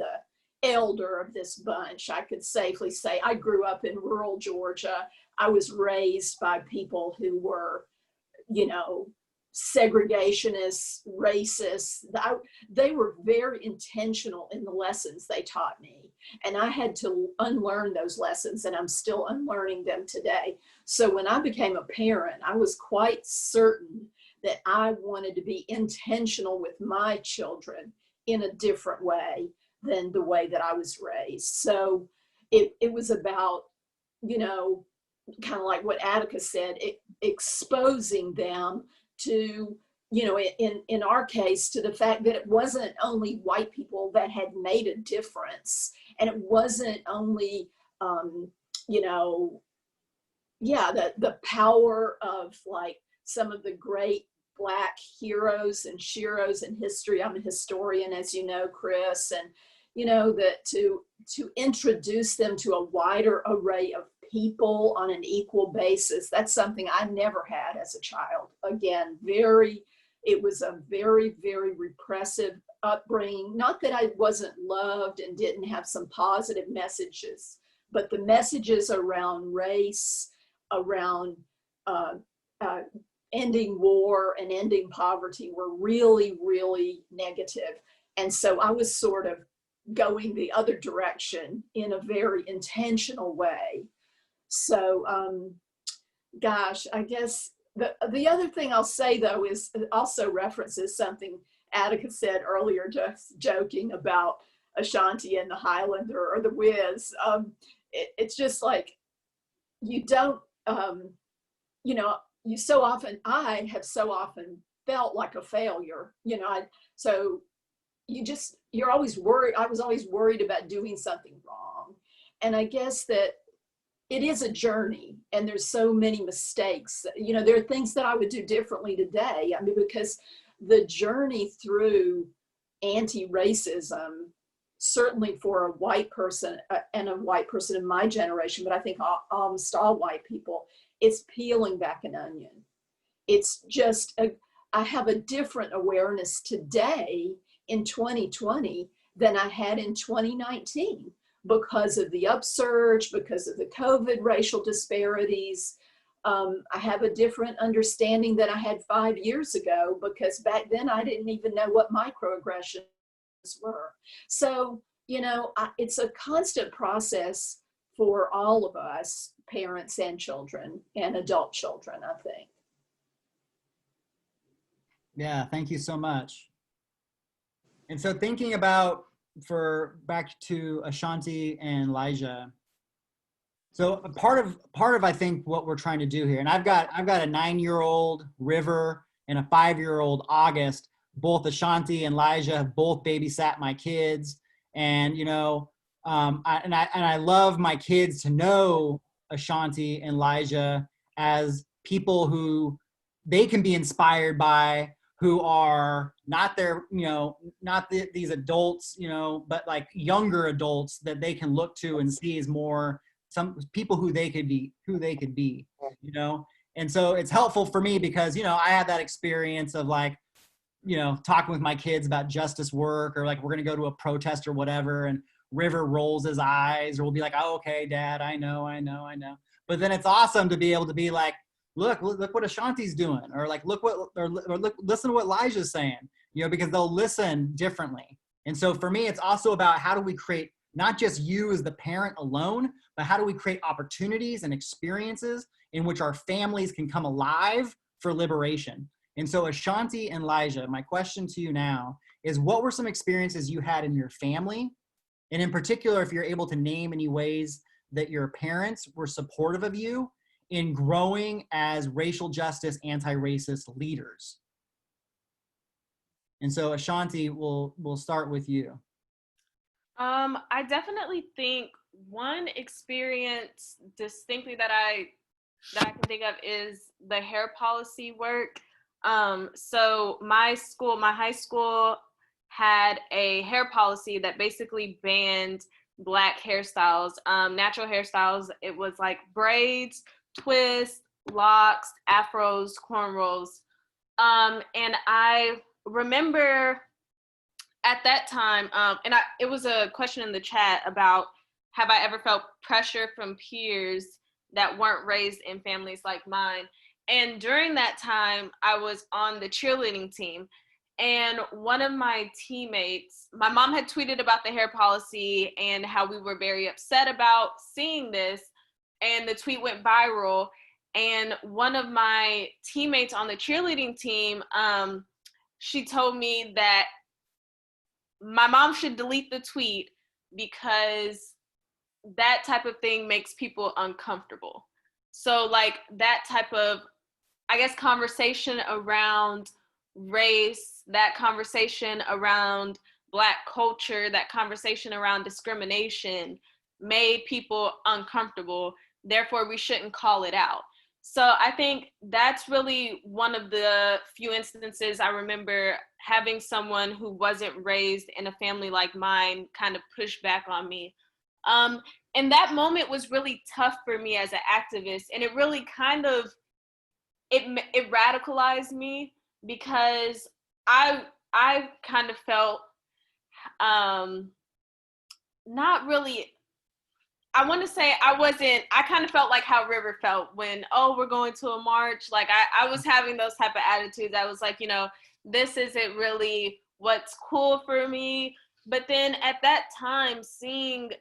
elder of this bunch. I could safely say I grew up in rural Georgia. I was raised by people who were, you know, segregationists, racists. They were very intentional in the lessons they taught me. And I had to unlearn those lessons, and I'm still unlearning them today. So when I became a parent, I was quite certain that I wanted to be intentional with my children in a different way than the way that I was raised. So it was about, you know, kind of like what Attica said, exposing them to, you know, in our case, to the fact that it wasn't only white people that had made a difference, and it wasn't only, you know, yeah, the power of like some of the great Black heroes and sheroes in history. I'm a historian, as you know, Chris, and you know that to introduce them to a wider array of people on an equal basis, that's something I never had as a child. Again, it was a very, very repressive upbringing. Not that I wasn't loved and didn't have some positive messages, but the messages around race, around ending war and ending poverty were really, really negative. And so I was sort of going the other direction in a very intentional way. So, gosh, I guess the other thing I'll say, though, is it also references something Attica said earlier, just joking about Ashanti and the Highlander or the Wiz. It's just like, you don't, you know, I have so often felt like a failure, you know, so you're always worried. I was always worried about doing something wrong. And I guess that it is a journey, and there's so many mistakes. You know, there are things that I would do differently today. I mean, because the journey through anti-racism, certainly for a white person and a white person in my generation, but I think almost all white people, it's peeling back an onion. It's just, I have a different awareness today in 2020 than I had in 2019 because of the upsurge, because of the COVID racial disparities. I have a different understanding than I had 5 years ago, because back then I didn't even know what microaggressions were. So, you know, it's a constant process for all of us, parents and children and adult children, I think. Yeah, thank you so much. And so thinking about, back to Ashanti and Lijah. So part of I think what we're trying to do here, and I've got a 9-year-old River and a 5-year-old August. Both Ashanti and Lijah have both babysat my kids, and you know, I love my kids to know Ashanti and Lijah as people who they can be inspired by, who are not their, you know, these adults, you know, but like younger adults that they can look to and see as more some people who they could be, you know? And so it's helpful for me because, you know, I had that experience of like, you know, talking with my kids about justice work, or like, we're going to go to a protest or whatever. And River rolls his eyes, or we'll be like, oh, okay, Dad, I know. But then it's awesome to be able to be like, look what Ashanti's doing, or like, listen to what Lijah's saying, you know, because they'll listen differently. And so for me, it's also about how do we create not just you as the parent alone, but how do we create opportunities and experiences in which our families can come alive for liberation. And so Ashanti and Lijah, my question to you now is, what were some experiences you had in your family? And in particular, if you're able to name any ways that your parents were supportive of you in growing as racial justice, anti-racist leaders. And so Ashanti, we'll start with you. I definitely think one experience distinctly that I can think of is the hair policy work. So my high school had a hair policy that basically banned Black hairstyles, natural hairstyles. It was like braids, twists, locks, afros, cornrows. And I remember at that time, it was a question in the chat about, have I ever felt pressure from peers that weren't raised in families like mine? And during that time, I was on the cheerleading team. And one of my teammates, my mom had tweeted about the hair policy and how we were very upset about seeing this. And the tweet went viral. And one of my teammates on the cheerleading team, she told me that my mom should delete the tweet because that type of thing makes people uncomfortable. So like that type of, I guess, conversation around race, that conversation around Black culture, that conversation around discrimination made people uncomfortable. Therefore, we shouldn't call it out. So I think that's really one of the few instances I remember having someone who wasn't raised in a family like mine kind of push back on me. And that moment was really tough for me as an activist. And it really kind of, it radicalized me because I kind of felt not really, I want to say I kind of felt like how River felt when, oh, we're going to a march. Like I was having those type of attitudes. I was like, you know, this isn't really what's cool for me. But then at that time, seeing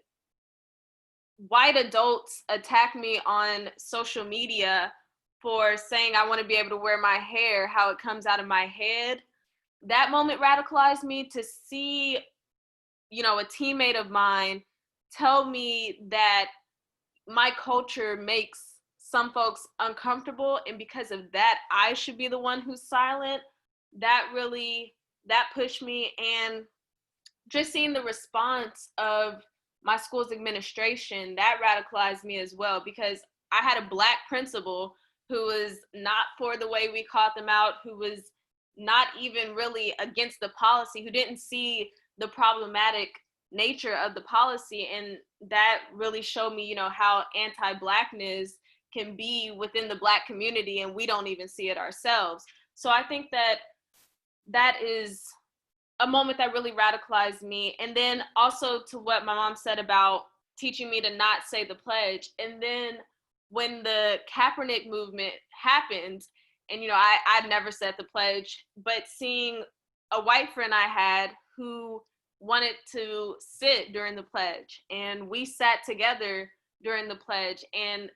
white adults attack me on social media for saying I want to be able to wear my hair, how it comes out of my head, that moment radicalized me to see, you know, a teammate of mine tell me that my culture makes some folks uncomfortable, and because of that, I should be the one who's silent. That pushed me. And just seeing the response of my school's administration, that radicalized me as well, because I had a Black principal who was not for the way we called them out, who was not even really against the policy, who didn't see the problematic nature of the policy. And that really showed me, you know, how anti-Blackness can be within the Black community and we don't even see it ourselves. So I think that is a moment that really radicalized me. And then also to what my mom said about teaching me to not say the pledge. And then when the Kaepernick movement happened, and, you know, I'd never said the pledge, but seeing a white friend I had who wanted to sit during the pledge, and we sat together during the pledge, and,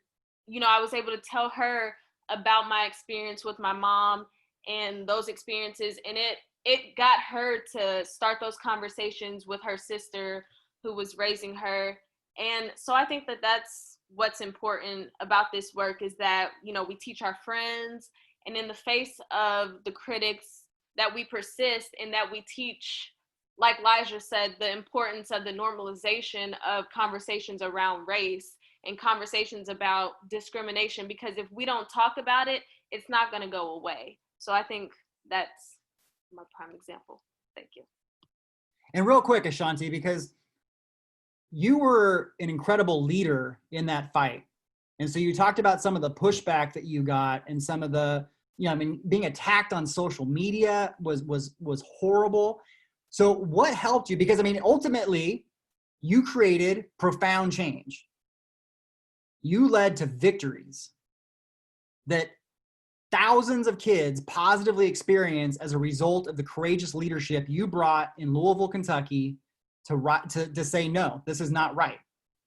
you know, I was able to tell her about my experience with my mom and those experiences, and it got her to start those conversations with her sister who was raising her. And so I think that that's what's important about this work, is that, you know, we teach our friends, and in the face of the critics, that we persist and that we teach, like Lijah said, the importance of the normalization of conversations around race and conversations about discrimination, because if we don't talk about it, it's not going to go away. So I think that's my prime example. Thank you. And real quick, Ashanti, because you were an incredible leader in that fight. And so you talked about some of the pushback that you got and some of the, you know, I mean, being attacked on social media was horrible. So what helped you? Because I mean, ultimately, you created profound change. You led to victories that thousands of kids positively experienced as a result of the courageous leadership you brought in Louisville, Kentucky, to say, no, this is not right.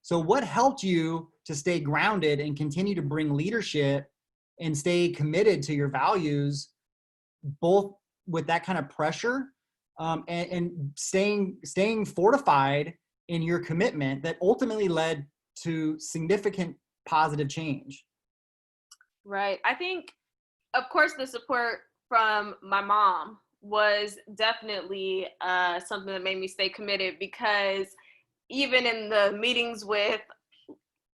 So what helped you to stay grounded and continue to bring leadership and stay committed to your values, both with that kind of pressure and staying fortified in your commitment that ultimately led to significant positive change? Right. I think, of course, the support from my mom was definitely something that made me stay committed, because even in the meetings with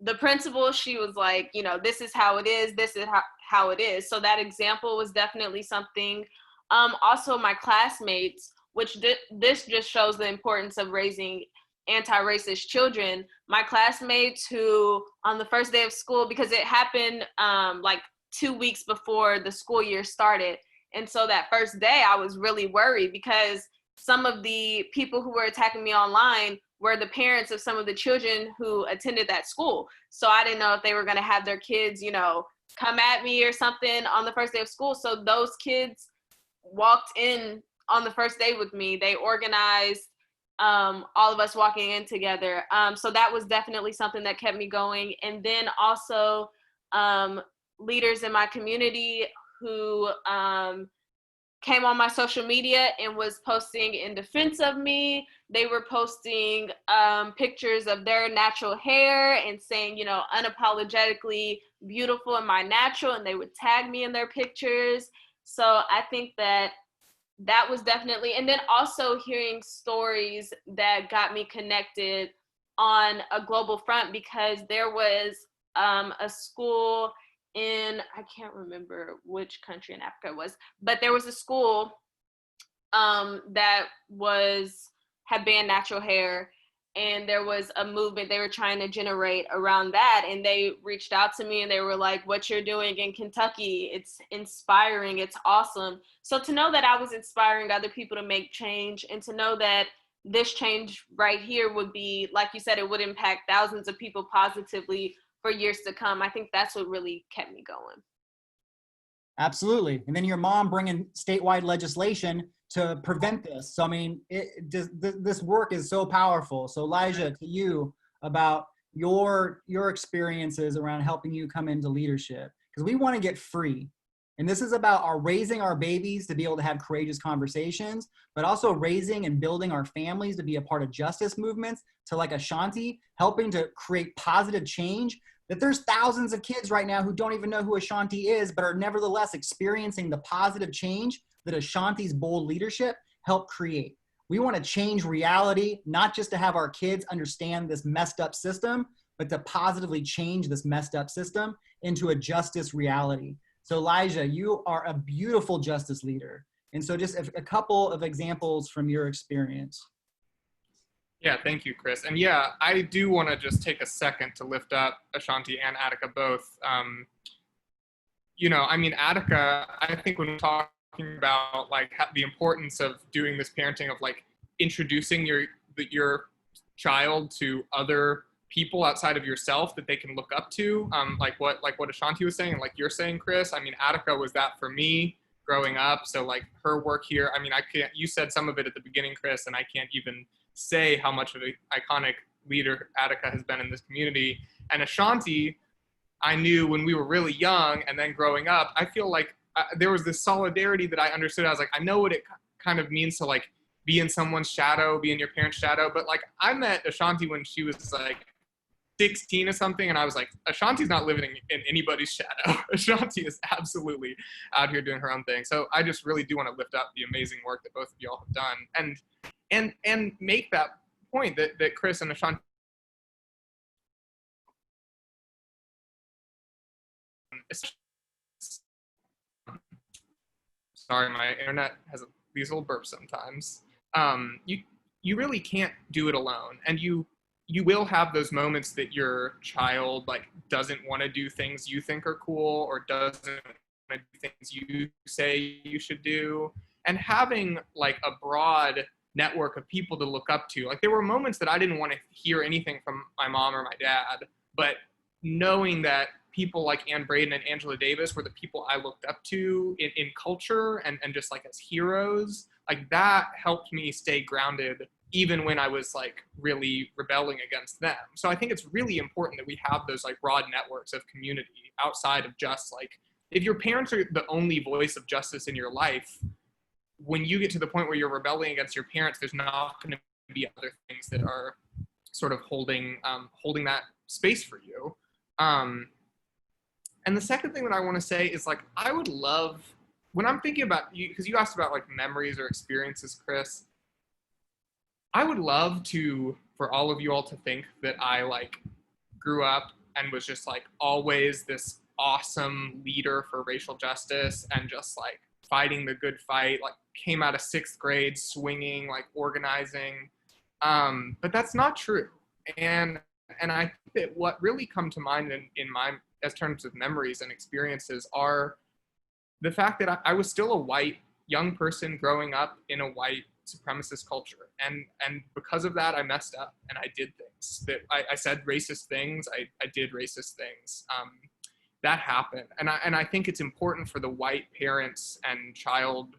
the principal, she was like, you know, this is how it is. This is how it is. So that example was definitely something. Also, my classmates, which this just shows the importance of raising anti-racist children. My classmates who, on the first day of school, because it happened like 2 weeks before the school year started. And so that first day I was really worried, because some of the people who were attacking me online were the parents of some of the children who attended that school. So I didn't know if they were going to have their kids, you know, come at me or something on the first day of school. So those kids walked in on the first day with me. They organized all of us walking in together. So that was definitely something that kept me going. And then also leaders in my community who came on my social media and was posting in defense of me. They were posting pictures of their natural hair and saying, you know, unapologetically beautiful and my natural, and they would tag me in their pictures. So I think that was definitely, and then also hearing stories that got me connected on a global front, because there was a school in, I can't remember which country in Africa it was, but there was a school that had banned natural hair, and there was a movement they were trying to generate around that, and they reached out to me and they were like, what you're doing in Kentucky, it's inspiring, it's awesome. So to know that I was inspiring other people to make change, and to know that this change right here would be, like you said, it would impact thousands of people positively for years to come, I think that's what really kept me going. Absolutely. And then your mom bringing statewide legislation to prevent this. So, I mean, this work is so powerful. So Lijah, to you about your experiences around helping you come into leadership, because we want to get free. And this is about raising our babies to be able to have courageous conversations, but also raising and building our families to be a part of justice movements, to like Ashanti, helping to create positive change. That there's thousands of kids right now who don't even know who Ashanti is, but are nevertheless experiencing the positive change that Ashanti's bold leadership helped create. We want to change reality, not just to have our kids understand this messed up system, but to positively change this messed up system into a justice reality. So Lijah, you are a beautiful justice leader. And so just a couple of examples from your experience. Yeah, thank you, Chris. And yeah, I do want to just take a second to lift up Ashanti and Attica both. You know, I mean, Attica, I think when we're talking about like the importance of doing this parenting, of like introducing your child to other people outside of yourself that they can look up to, like what Ashanti was saying, and like you're saying, Chris. I mean, Attica was that for me growing up. So like her work here, I mean, you said some of it at the beginning, Chris, and I can't even say how much of an iconic leader Attica has been in this community. And Ashanti, I knew when we were really young, and then growing up, I feel like there was this solidarity that I understood. I was like, I know what it kind of means to like be in someone's shadow, be in your parents' shadow. But like I met Ashanti when she was like 16 or something, and I was like, Ashanti's not living in anybody's shadow. Ashanti is absolutely out here doing her own thing. So I just really do want to lift up the amazing work that both of y'all have done, and make that point that Chris and Ashanti, sorry, my internet has these little burps sometimes. You really can't do it alone, and you will have those moments that your child like doesn't want to do things you think are cool, or doesn't want to do things you say you should do. And having like a broad network of people to look up to. Like there were moments that I didn't want to hear anything from my mom or my dad, but knowing that people like Ann Braden and Angela Davis were the people I looked up to in culture and just like as heroes, like that helped me stay grounded even when I was like really rebelling against them. So I think it's really important that we have those like broad networks of community outside of just like, if your parents are the only voice of justice in your life, when you get to the point where you're rebelling against your parents, there's not going to be other things that are sort of holding that space for you. And the second thing that I want to say is like, I would love, when I'm thinking about you, because you asked about like memories or experiences, Chris, I would love for all of you all to think that I like grew up and was just like always this awesome leader for racial justice and just like fighting the good fight, like came out of 6th grade swinging, like organizing. But that's not true. And I think that what really come to mind in my, as terms of memories and experiences, are the fact that I was still a white young person growing up in a white supremacist culture. And because of that, I messed up and I did things that I said racist things. I did racist things. That happened. And I think it's important for the white parents and child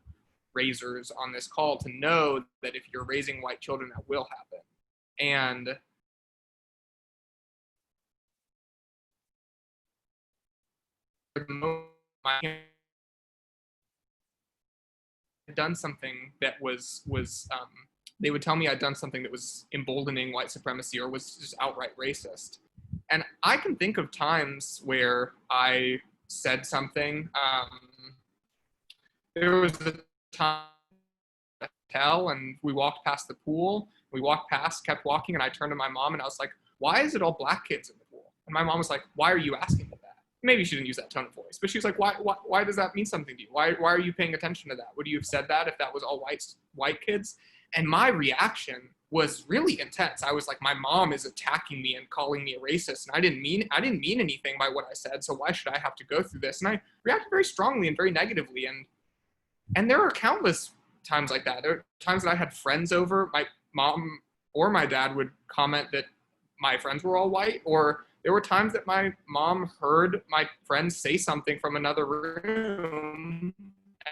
raisers on this call to know that if you're raising white children, that will happen. And my had done something that was they would tell me I'd done something that was emboldening white supremacy or was just outright racist. And I can think of times where I said something. There was a time at the hotel and we walked past the pool. We walked past, kept walking, and I turned to my mom and I was like, "Why is it all black kids in the pool?" And my mom was like, "Why are you asking me that?" Maybe she didn't use that tone of voice, but she was like, why does that mean something to you? Why are you paying attention to that? Would you have said that if that was all white kids? And my reaction was really intense. I was like, my mom is attacking me and calling me a racist, and I didn't mean anything by what I said, so why should I have to go through this? And I reacted very strongly and very negatively, and there are countless times like that. There are times that I had friends over, my mom or my dad would comment that my friends were all white, or there were times that my mom heard my friends say something from another room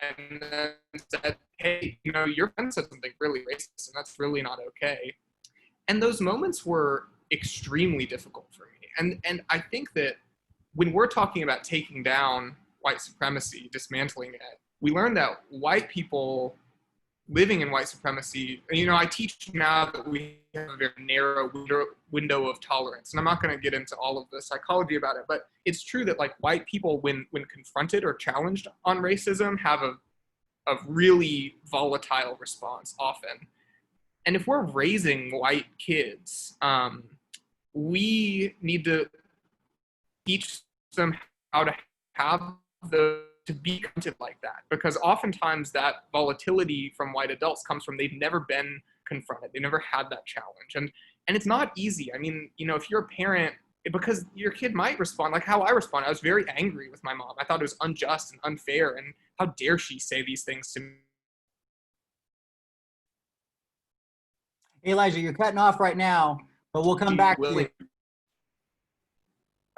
and then said, "Hey, your friend said something really racist and that's really not okay." And those moments were extremely difficult for me. And I think that when we're talking about taking down white supremacy, dismantling it, we learned that white people living in white supremacy, I teach now that we have a very narrow window of tolerance. And I'm not going to get into all of the psychology about it, but it's true that like white people, when confronted or challenged on racism, have a really volatile response often. And if we're raising white kids, we need to teach them how to have to be confronted like that, because oftentimes that volatility from white adults comes from they've never been confronted, they never had that challenge, and it's not easy. I mean, if you're a parent, because your kid might respond like how I respond. I was very angry with my mom. I thought it was unjust and unfair, and how dare she say these things to me. Hey, Elijah, you're cutting off right now, but we'll come back to you.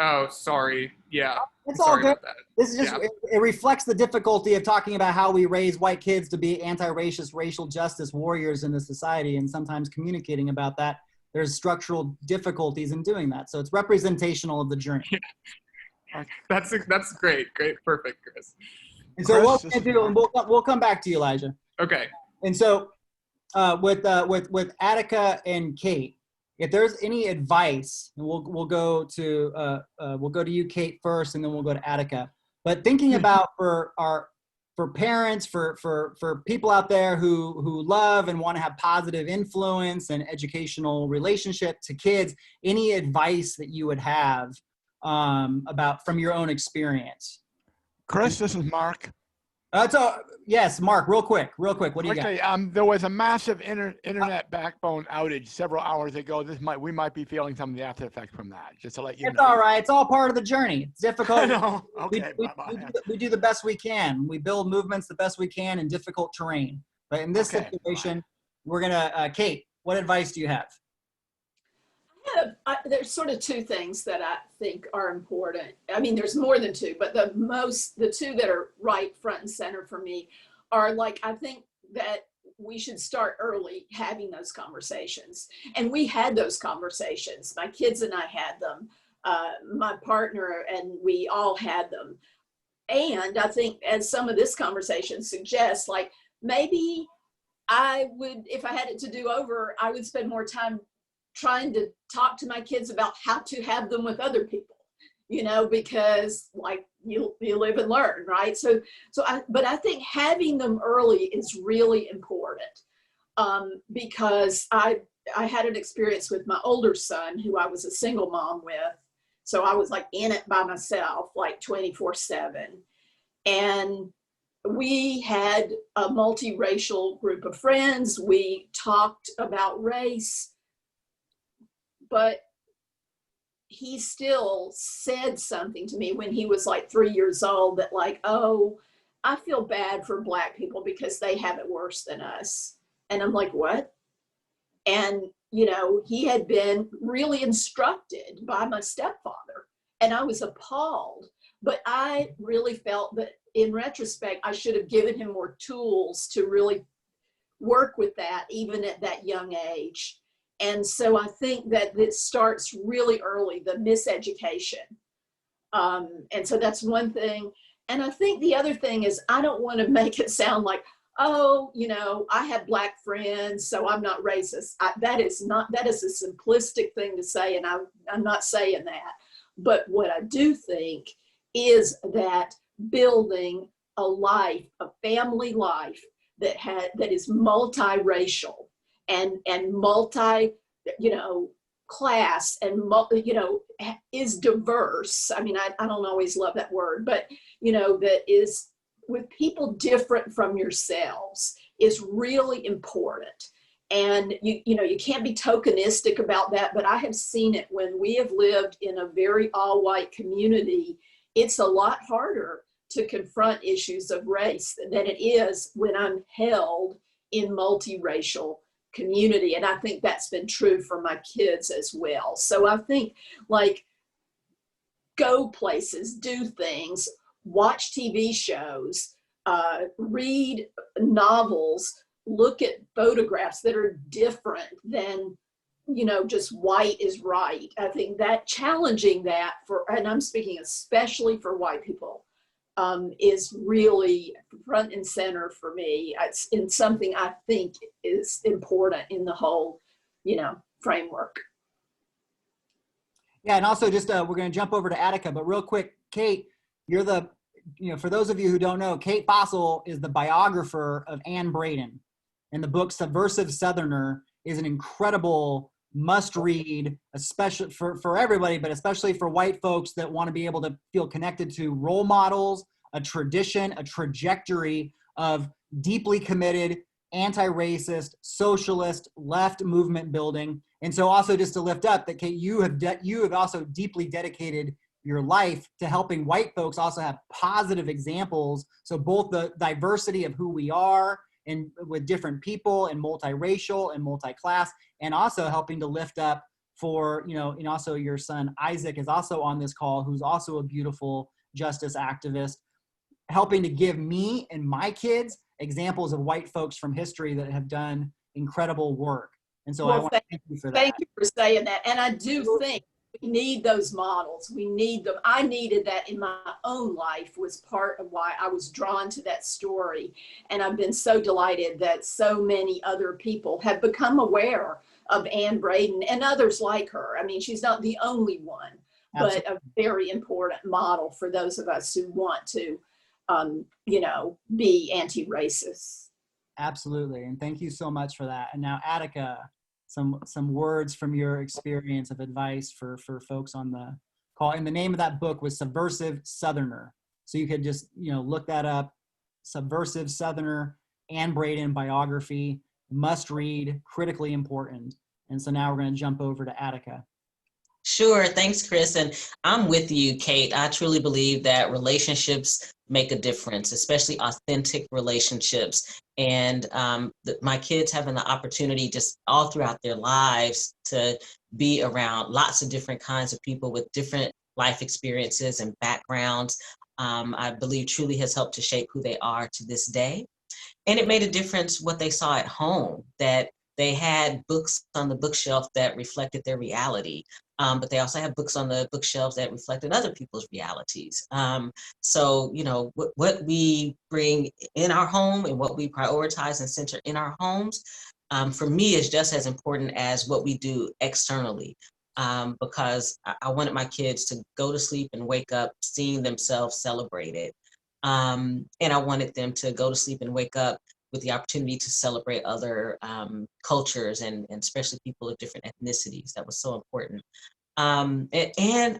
Oh, sorry. Yeah. It's all sorry good. About that. This is just, it reflects the difficulty of talking about how we raise white kids to be anti-racist, racial justice warriors in the society, and sometimes communicating about that. There's structural difficulties in doing that. So it's representational of the journey. That's great. Perfect, Chris. And so what we're gonna do, and we'll come back to you, Elijah. Okay. And so with Attica and Kate, if there's any advice, and we'll go to you, Kate, first, and then we'll go to Attica. But thinking about for parents, for people out there who love and want to have positive influence and educational relationship to kids, any advice that you would have about from your own experience? Chris, this is Mark. Yes, Mark, real quick. What do you got? There was a massive internet backbone outage several hours ago. We might be feeling some of the after effects from that, just to let you know. It's all right. It's all part of the journey. It's difficult. I know. Okay, we do the best we can. We build movements the best we can in difficult terrain. But in this situation, we're gonna, Kate, what advice do you have? There's sort of two things that I think are important. I mean, there's more than two, but the two that are right front and center for me are like, I think that we should start early having those conversations. And we had those conversations. My kids and I had them, my partner, and we all had them. And I think, as some of this conversation suggests, like maybe I would, if I had it to do over, I would spend more time trying to talk to my kids about how to have them with other people, because like you live and learn, right? But I think having them early is really important, because I had an experience with my older son who I was a single mom with. So I was like in it by myself, like 24/7. And we had a multiracial group of friends. We talked about race. But he still said something to me when he was like 3 years old that like, oh, I feel bad for Black people because they have it worse than us. And I'm like, what? And, you know, he had been really instructed by my stepfather, and I was appalled. But I really felt that in retrospect, I should have given him more tools to really work with that, even at that young age. And so I think that it starts really early, the miseducation. And so that's one thing. And I think the other thing is, I don't want to make it sound like, oh, you know, I have Black friends, so I'm not racist. That is a simplistic thing to say, and I'm not saying that. But what I do think is that building a life, a family life that is multiracial and multi, you know, class and, you know, is diverse. I mean, I don't always love that word, but, you know, that is with people different from yourselves is really important. And you know, you can't be tokenistic about that, but I have seen it when we have lived in a very all-white community. It's a lot harder to confront issues of race than it is when I'm held in multiracial community. And I think that's been true for my kids as well. So I think, like, go places, do things, watch TV shows, read novels, look at photographs that are different than, you know, just white is right. I think that challenging that and I'm speaking especially for white people, is really front and center for me. It's in something I think is important in the whole, you know, framework. Yeah, and also just we're going to jump over to Attica, but real quick, Kate, you're the, you know, for those of you who don't know, Kate Fosl is the biographer of Anne Braden, and the book Subversive Southerner is an incredible must-read, especially for everybody, but especially for white folks that want to be able to feel connected to role models, a tradition, a trajectory of deeply committed, anti-racist, socialist, left movement building. And so also just to lift up that, Kate, you have also deeply dedicated your life to helping white folks also have positive examples. So both the diversity of who we are and with different people and multiracial and multi-class, and also helping to lift up for, you know, and also your son Isaac is also on this call, who's also a beautiful justice activist, helping to give me and my kids examples of white folks from history that have done incredible work. And so I want to thank you for that. Thank you for saying that. And I do think we need those models. We need them. I needed that in my own life, was part of why I was drawn to that story. And I've been so delighted that so many other people have become aware of Anne Braden and others like her. I mean, she's not the only one, but a very important model for those of us who want to, you know, be anti-racist. Absolutely. And thank you so much for that. And now, Attica, some words from your experience of advice for folks on the call. And the name of that book was Subversive Southerner. So you could just, you know, look that up. Subversive Southerner, Anne Braden biography, must read, critically important. And so now we're going to jump over to Attica. Sure. Thanks, Chris. And I'm with you, Kate. I truly believe that relationships make a difference, especially authentic relationships. And my kids having the opportunity just all throughout their lives to be around lots of different kinds of people with different life experiences and backgrounds, I believe truly has helped to shape who they are to this day. And it made a difference what they saw at home, that they had books on the bookshelf that reflected their reality. But they also have books on the bookshelves that reflected other people's realities. So, you know, what we bring in our home and what we prioritize and center in our homes, for me, is just as important as what we do externally. Because I wanted my kids to go to sleep and wake up seeing themselves celebrated. And I wanted them to go to sleep and wake up with the opportunity to celebrate other cultures and especially people of different ethnicities. That was so important. And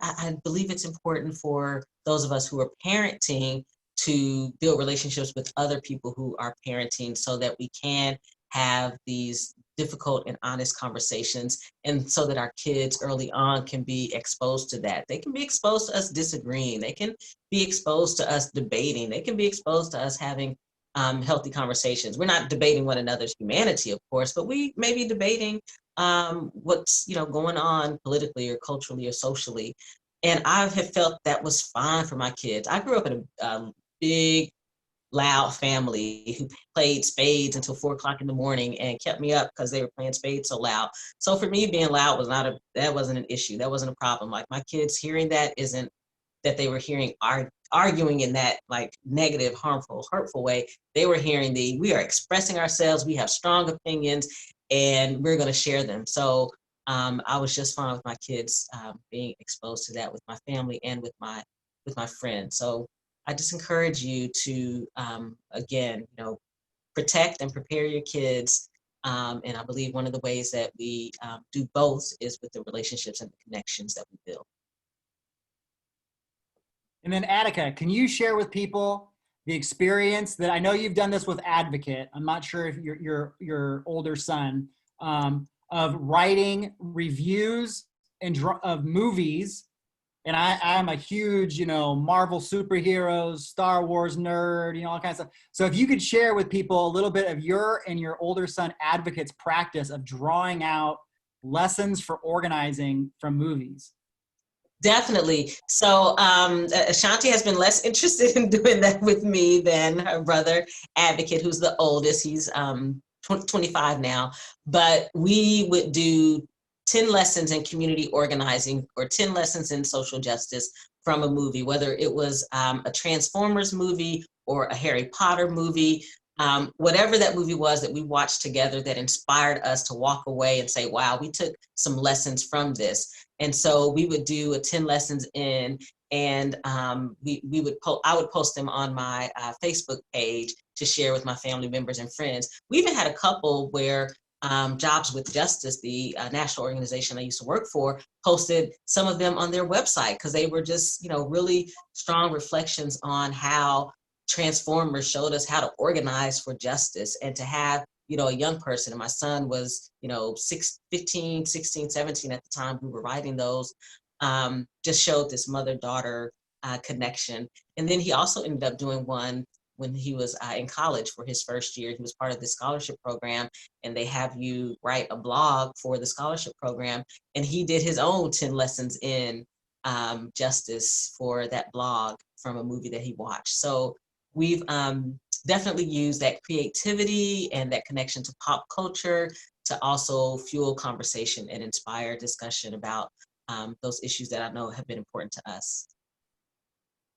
I believe it's important for those of us who are parenting to build relationships with other people who are parenting so that we can have these difficult and honest conversations, and so that our kids early on can be exposed to that. They can be exposed to us disagreeing. They can be exposed to us debating. They can be exposed to us having healthy conversations. We're not debating one another's humanity, of course, but we may be debating what's going on politically or culturally or socially. And I have felt that was fine for my kids. I grew up in a big, loud family who played spades until 4 o'clock in the morning and kept me up because they were playing spades so loud. So for me, being loud was that wasn't an issue. That wasn't a problem. Like, my kids hearing that isn't that they were hearing arguing in that like negative, harmful, hurtful way. They were hearing we are expressing ourselves, we have strong opinions, and we're going to share them. So I was just fine with my kids being exposed to that with my family and with my friends. So I just encourage you to, again, protect and prepare your kids. And I believe one of the ways that we do both is with the relationships and the connections that we build. And then Attica, can you share with people the experience that I know you've done this with Advocate? I'm not sure if your older son, of writing reviews of movies. And I'm a huge, Marvel superheroes, Star Wars nerd, all kinds of stuff. So if you could share with people a little bit of your and your older son Advocate's practice of drawing out lessons for organizing from movies. Definitely. So Ashanti has been less interested in doing that with me than her brother Advocate, who's the oldest. He's 25 now. But we would do 10 lessons in community organizing or 10 lessons in social justice from a movie, whether it was a Transformers movie or a Harry Potter movie, whatever that movie was that we watched together that inspired us to walk away and say, wow, we took some lessons from this. And so we would do a 10 lessons in, and I would post them on my Facebook page to share with my family members and friends. We even had a couple where Jobs with Justice, the national organization I used to work for, posted some of them on their website because they were just, really strong reflections on how Transformers showed us how to organize for justice and to have, a young person. And my son was, 15, 16, 17 at the time we were writing those, just showed this mother-daughter connection. And then he also ended up doing one when he was in college for his first year. He was part of the scholarship program, and they have you write a blog for the scholarship program. And he did his own 10 lessons in justice for that blog from a movie that he watched. So we've definitely used that creativity and that connection to pop culture to also fuel conversation and inspire discussion about those issues that I know have been important to us.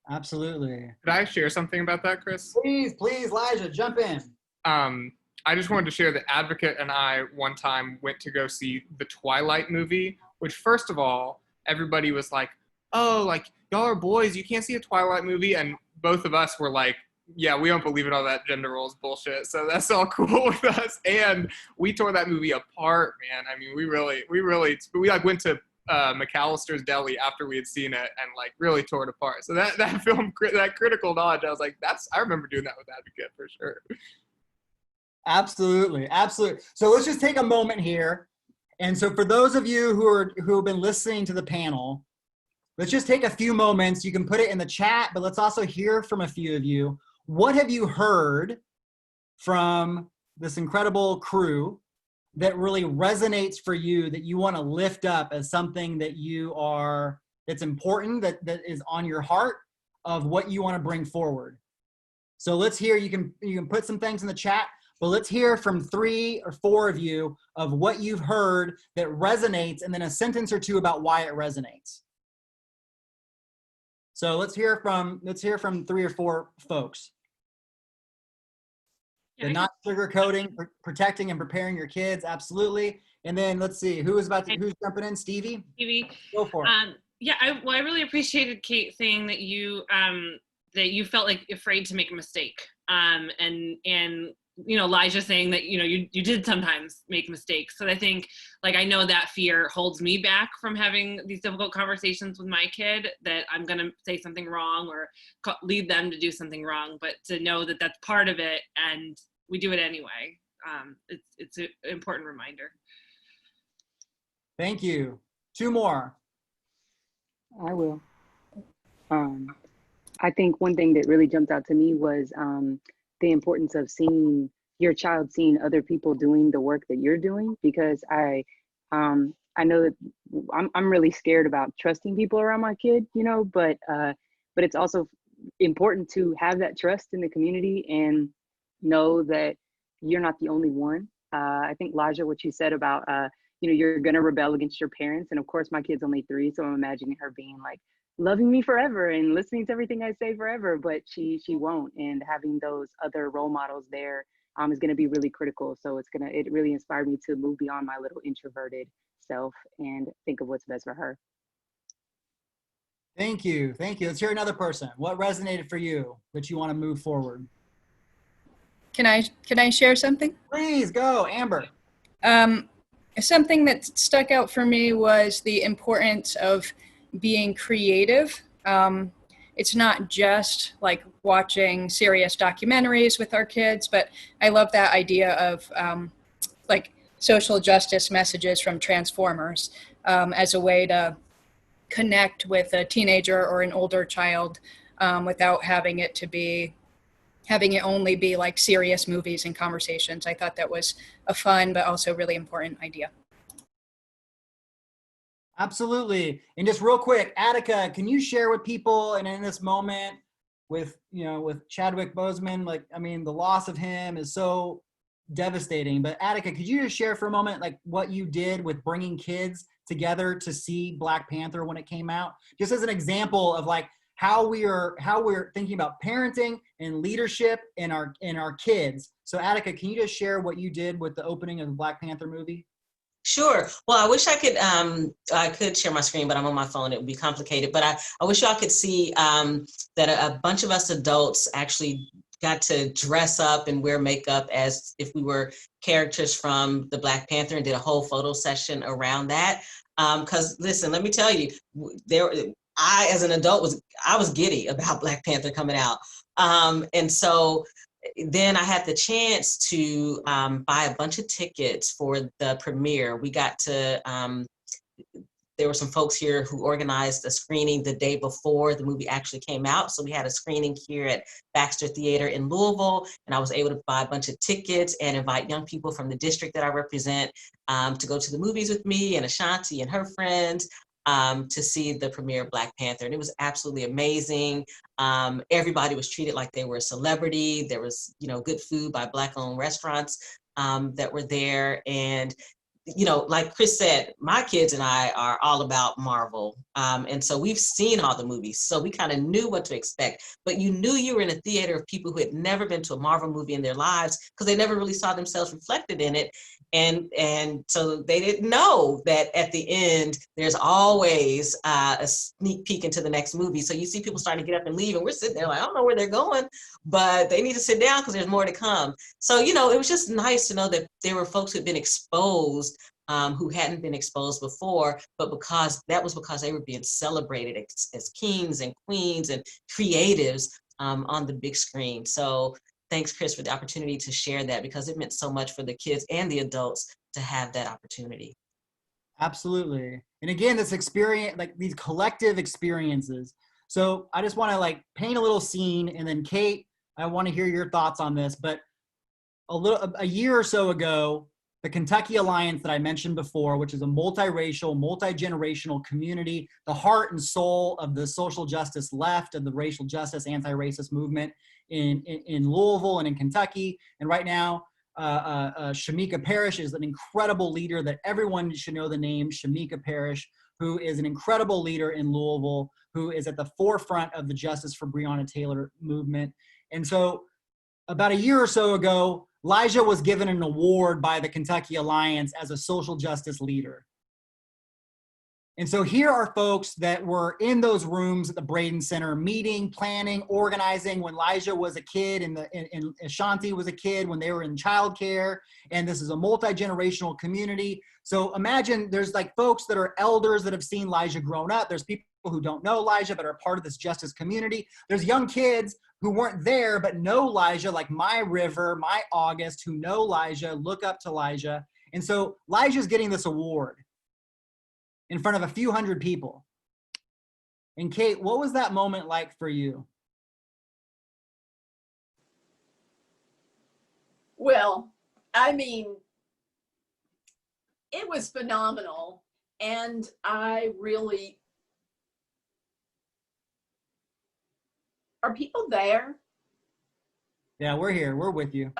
Absolutely. Could I share something about that, Chris? Please, Lijah, jump in. I just wanted to share that Advocate and I one time went to go see the Twilight movie, which first of all, everybody was like, oh, like, y'all are boys, you can't see a Twilight movie. And both of us were like, yeah, we don't believe in all that gender roles bullshit. So that's all cool with us. And we tore that movie apart, man. I mean, we like went to McAllister's Deli after we had seen it and like really tore it apart. So that film, that critical knowledge, I was like, I remember doing that with Advocate for sure. Absolutely. So let's just take a moment here. And so for those of you who have been listening to the panel, let's just take a few moments. You can put it in the chat, but let's also hear from a few of you. What have you heard from this incredible crew that really resonates for you, that you want to lift up as something that that's important, that is on your heart of what you want to bring forward? So let's hear, you can put some things in the chat, but let's hear from 3 or 4 of you of what you've heard that resonates, and then a sentence or two about why it resonates. So let's hear from 3 or 4 folks. The not sugarcoating, protecting and preparing your kids, absolutely. And then let's see, who's jumping in? Stevie? Stevie. Go for it. Yeah, I really appreciated Kate saying that you felt like afraid to make a mistake. And Lijah saying that, you did sometimes make mistakes. So I think, I know that fear holds me back from having these difficult conversations with my kid, that I'm going to say something wrong or lead them to do something wrong, but to know that that's part of it and we do it anyway. It's an important reminder. Thank you. 2 more. I will. I think one thing that really jumped out to me was the importance of seeing your child, seeing other people doing the work that you're doing, because I know that I'm really scared about trusting people around my kid, you know, but it's also important to have that trust in the community and know that you're not the only one. I think Lijah, what you said about, you know, you're gonna rebel against your parents. And of course my kid's only 3, so I'm imagining her being like, loving me forever and listening to everything I say forever, but she won't. And having those other role models there is gonna be really critical. So it really inspired me to move beyond my little introverted self and think of what's best for her. Thank you. Thank you. Let's hear another person. What resonated for you that you want to move forward? Can I share something? Please go, Amber. Something that stuck out for me was the importance of being creative. It's not just like watching serious documentaries with our kids, but I love that idea of like social justice messages from Transformers as a way to connect with a teenager or an older child without having it only be like serious movies and conversations. I thought that was a fun but also really important idea. Absolutely. And just real quick, Attica, can you share with people, and in this moment with, you know, with Chadwick Boseman, like, I mean, the loss of him is so devastating, but Attica, could you just share for a moment, like what you did with bringing kids together to see Black Panther when it came out? Just as an example of like how we're thinking about parenting and leadership in our kids. So Attica, can you just share what you did with the opening of the Black Panther movie? Sure. Well, I wish I could share my screen, but I'm on my phone. It would be complicated. But I wish y'all could see that a bunch of us adults actually got to dress up and wear makeup as if we were characters from the Black Panther and did a whole photo session around that. Because listen, let me tell you, I as an adult was giddy about Black Panther coming out, and so. Then I had the chance to buy a bunch of tickets for the premiere. We got to, there were some folks here who organized a screening the day before the movie actually came out. So we had a screening here at Baxter Theater in Louisville, and I was able to buy a bunch of tickets and invite young people from the district that I represent to go to the movies with me, and Ashanti and her friends. To see the premiere of Black Panther. And it was absolutely amazing. Everybody was treated like they were a celebrity. There was, you know, good food by Black-owned restaurants that were there. And, you know, like Chris said, my kids and I are all about Marvel. And so we've seen all the movies. So we kind of knew what to expect. But you knew you were in a theater of people who had never been to a Marvel movie in their lives because they never really saw themselves reflected in it. And so they didn't know that at the end, there's always a sneak peek into the next movie. So you see people starting to get up and leave, and we're sitting there like, I don't know where they're going, but they need to sit down because there's more to come. So, you know, it was just nice to know that there were folks who had been exposed who hadn't been exposed before, but because they were being celebrated as kings and queens and creatives on the big screen. So thanks, Chris, for the opportunity to share that, because it meant so much for the kids and the adults to have that opportunity. Absolutely. And again, this experience, like these collective experiences. So I just want to like paint a little scene, and then Kate, I want to hear your thoughts on this, but a year or so ago, the Kentucky Alliance that I mentioned before, which is a multiracial, multi-generational community, the heart and soul of the social justice left, of the racial justice, anti-racist movement in Louisville and in Kentucky. And right now, Shamika Parrish is an incredible leader that everyone should know the name, Shamika Parrish, who is an incredible leader in Louisville, who is at the forefront of the Justice for Breonna Taylor movement. And so about a year or so ago, Lijah was given an award by the Kentucky Alliance as a social justice leader. And so here are folks that were in those rooms at the Braden Center meeting, planning, organizing when Lijah was a kid and Ashanti was a kid, when they were in childcare. And this is a multi-generational community. So imagine there's like folks that are elders that have seen Lijah grown up. There's people who don't know Lijah but are part of this justice community. There's young kids who weren't there but know Lijah, like my River, my August, who know Lijah, look up to Lijah. And so Lijah's getting this award in front of a few hundred people. And Kate, what was that moment like for you? Well, I mean, it was phenomenal. And I really, are people there? Yeah, we're here. We're with you.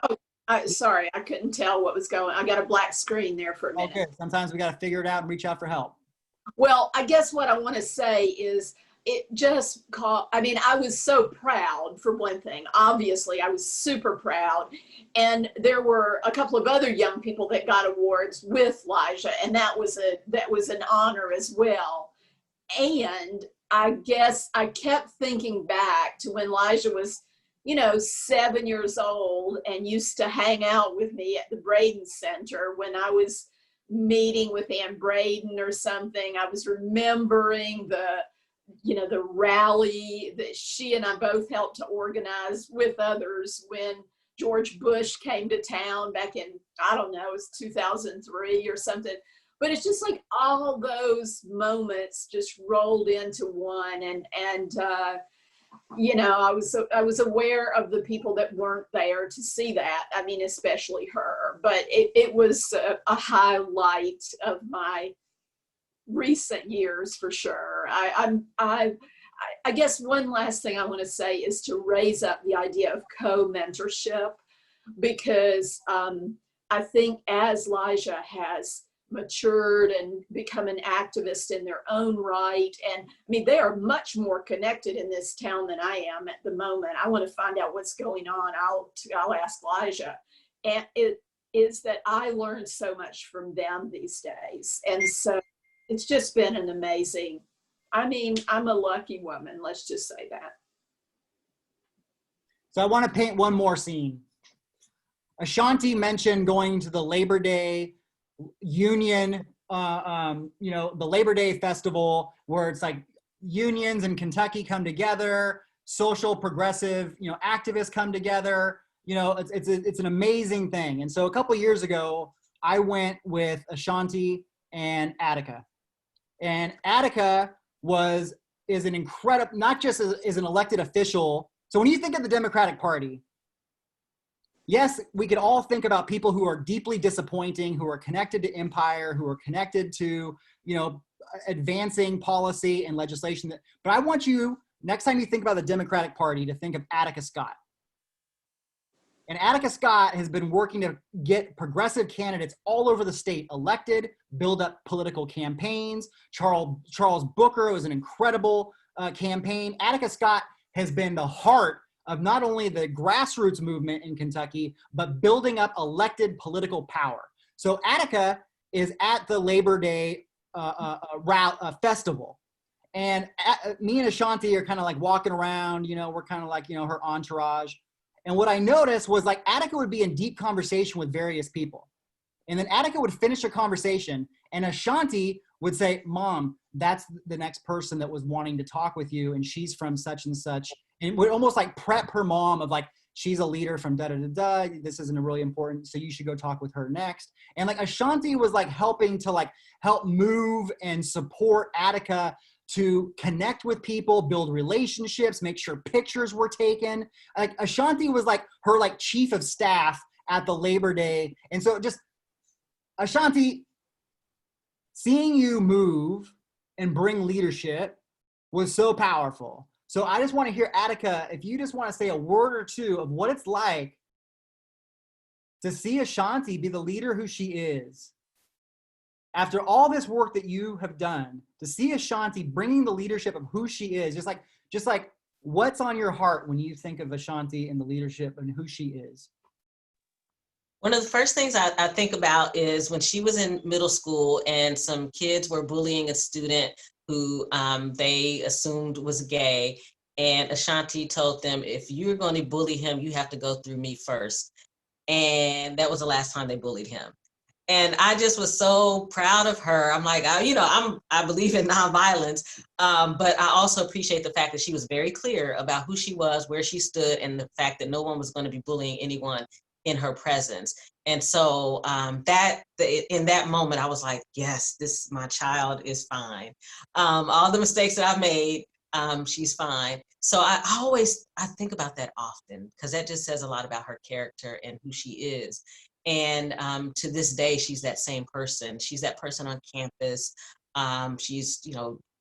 Sorry, I couldn't tell what was going. I got a black screen there for a minute. Okay. Sometimes we got to figure it out and reach out for help. Well, I guess what I want to say is it just caught, I mean, I was so proud for one thing. Obviously, I was super proud. And there were a couple of other young people that got awards with Lijah, and that was an honor as well. And I guess I kept thinking back to when Lijah was, 7 years old and used to hang out with me at the Braden Center when I was meeting with Ann Braden or something. I was remembering the rally that she and I both helped to organize with others when George Bush came to town back in, I don't know, it was 2003 or something. But it's just like all those moments just rolled into one. I was aware of the people that weren't there to see that. I mean, especially her, but it was a highlight of my recent years for sure. I guess one last thing I want to say is to raise up the idea of co-mentorship, because I think as Lijah has matured and become an activist in their own right, and I mean, they are much more connected in this town than I am at the moment. I want to find out what's going on. I'll ask Lijah. And it is that I learned so much from them these days. And so it's just been an amazing, I mean, I'm a lucky woman, let's just say that. So I want to paint one more scene. Ashanti mentioned going to the Labor Day union, the Labor Day festival, where it's like unions in Kentucky come together, social progressive, activists come together. It's an amazing thing. And so a couple years ago, I went with Ashanti and Attica. And Attica is an incredible, not just as an elected official. So when you think of the Democratic Party, yes, we could all think about people who are deeply disappointing, who are connected to empire, who are connected to, advancing policy and legislation. But I want you, next time you think about the Democratic Party, to think of Attica Scott. And Attica Scott has been working to get progressive candidates all over the state elected, build up political campaigns. Charles Booker was an incredible campaign. Attica Scott has been the heart of not only the grassroots movement in Kentucky, but building up elected political power. So Attica is at the Labor Day festival. And me and Ashanti are kind of like walking around, we're kind of like, her entourage. And what I noticed was like Attica would be in deep conversation with various people. And then Attica would finish a conversation and Ashanti would say, "Mom, that's the next person that was wanting to talk with you. And she's from such and such." And would almost like prep her mom of like, she's a leader from da-da-da-da. This isn't a really important, so you should go talk with her next. And like Ashanti was like helping to like help move and support Attica to connect with people, build relationships, make sure pictures were taken. Like Ashanti was like her like chief of staff at the Labor Day. And so just, Ashanti, seeing you move and bring leadership was so powerful. So I just want to hear, Attica, if you just want to say a word or two of what it's like to see Ashanti be the leader who she is. After all this work that you have done, to see Ashanti bringing the leadership of who she is, just like what's on your heart when you think of Ashanti and the leadership and who she is? One of the first things I think about is when she was in middle school and some kids were bullying a student who they assumed was gay. And Ashanti told them, if you're going to bully him, you have to go through me first. And that was the last time they bullied him. And I just was so proud of her. I'm like, I believe in nonviolence, but I also appreciate the fact that she was very clear about who she was, where she stood, and the fact that no one was going to be bullying anyone in her presence. And so in that moment, I was like, yes, my child is fine. All the mistakes that I've made, She's fine. So I think about that often because that just says a lot about her character and who she is. And to this day, she's that same person. She's that person on campus. She's,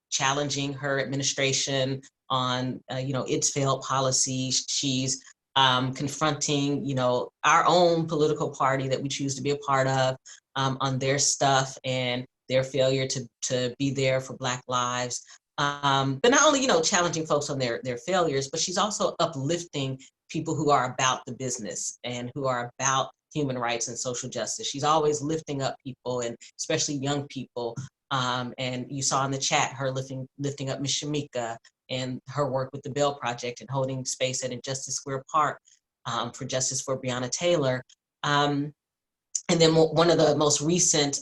challenging her administration on, its failed policies. She's confronting, our own political party that we choose to be a part of on their stuff and their failure to be there for Black lives. But not only, challenging folks on their failures, but she's also uplifting people who are about the business and who are about human rights and social justice. She's always lifting up people, and especially young people. And you saw in the chat her lifting up Miss Shamika and her work with the Bell Project and holding space at Injustice Square Park for justice for Breonna Taylor. And then one of the most recent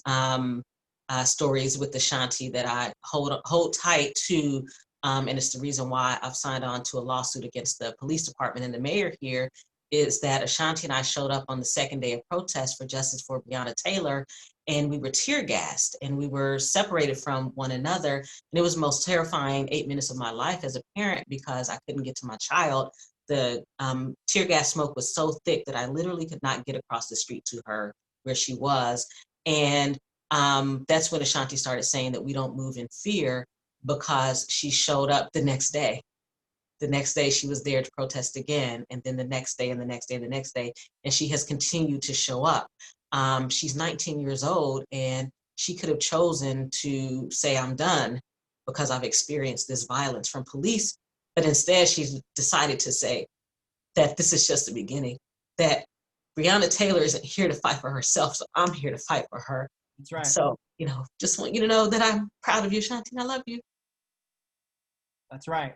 stories with Ashanti that I hold tight to, and it's the reason why I've signed on to a lawsuit against the police department and the mayor here, is that Ashanti and I showed up on the second day of protest for justice for Breonna Taylor, and we were tear gassed and we were separated from one another. And it was the most terrifying 8 minutes of my life as a parent because I couldn't get to my child. The tear gas smoke was so thick that I literally could not get across the street to her where she was. And that's when Ashanti started saying that we don't move in fear, because she showed up the next day. The next day she was there to protest again, and then the next day and the next day and the next day, and she has continued to show up. She's 19 years old, and she could have chosen to say, I'm done because I've experienced this violence from police, but instead she's decided to say that this is just the beginning, that Breonna Taylor isn't here to fight for herself, so I'm here to fight for her. That's right. So, just want you to know that I'm proud of you, Ashanti, and I love you. That's right.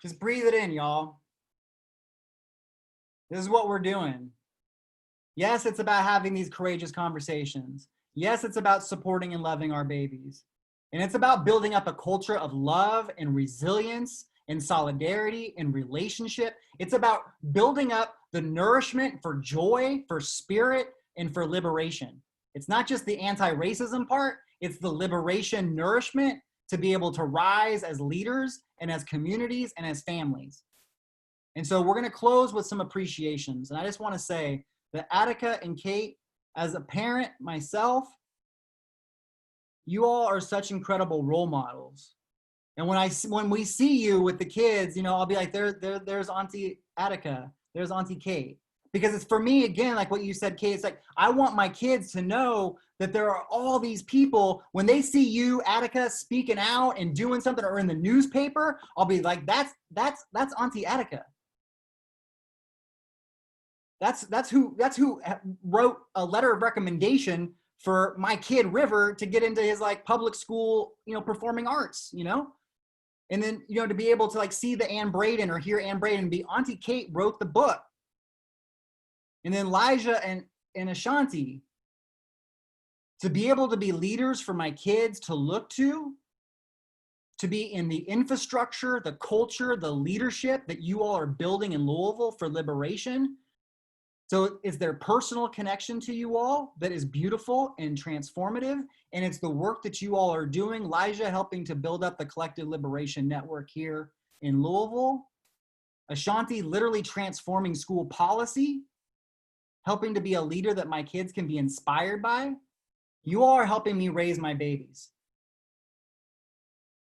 Just breathe it in, y'all. This is what we're doing. Yes, it's about having these courageous conversations. Yes, it's about supporting and loving our babies. And it's about building up a culture of love and resilience and solidarity and relationship. It's about building up the nourishment for joy, for spirit, and for liberation. It's not just the anti-racism part, it's the liberation nourishment to be able to rise as leaders and as communities and as families. And so we're gonna close with some appreciations. And I just wanna say that Attica and Kate, as a parent myself, you all are such incredible role models. And when we see you with the kids, I'll be like, there's Auntie Attica, there's Auntie Kate. Because it's, for me, again, like what you said, Kate, it's like, I want my kids to know that there are all these people. When they see you, Attica, speaking out and doing something, or in the newspaper, I'll be like, that's Auntie Attica. That's who wrote a letter of recommendation for my kid River to get into his public school, performing arts, and then, to be able to see the Ann Braden or hear Ann Braden be Auntie Kate wrote the book. And then Lijah and Ashanti, to be able to be leaders for my kids to look to be in the infrastructure, the culture, the leadership that you all are building in Louisville for liberation. So it's their personal connection to you all that is beautiful and transformative. And it's the work that you all are doing. Lijah helping to build up the Collective Liberation Network here in Louisville. Ashanti literally transforming school policy, helping to be a leader that my kids can be inspired by. You all are helping me raise my babies.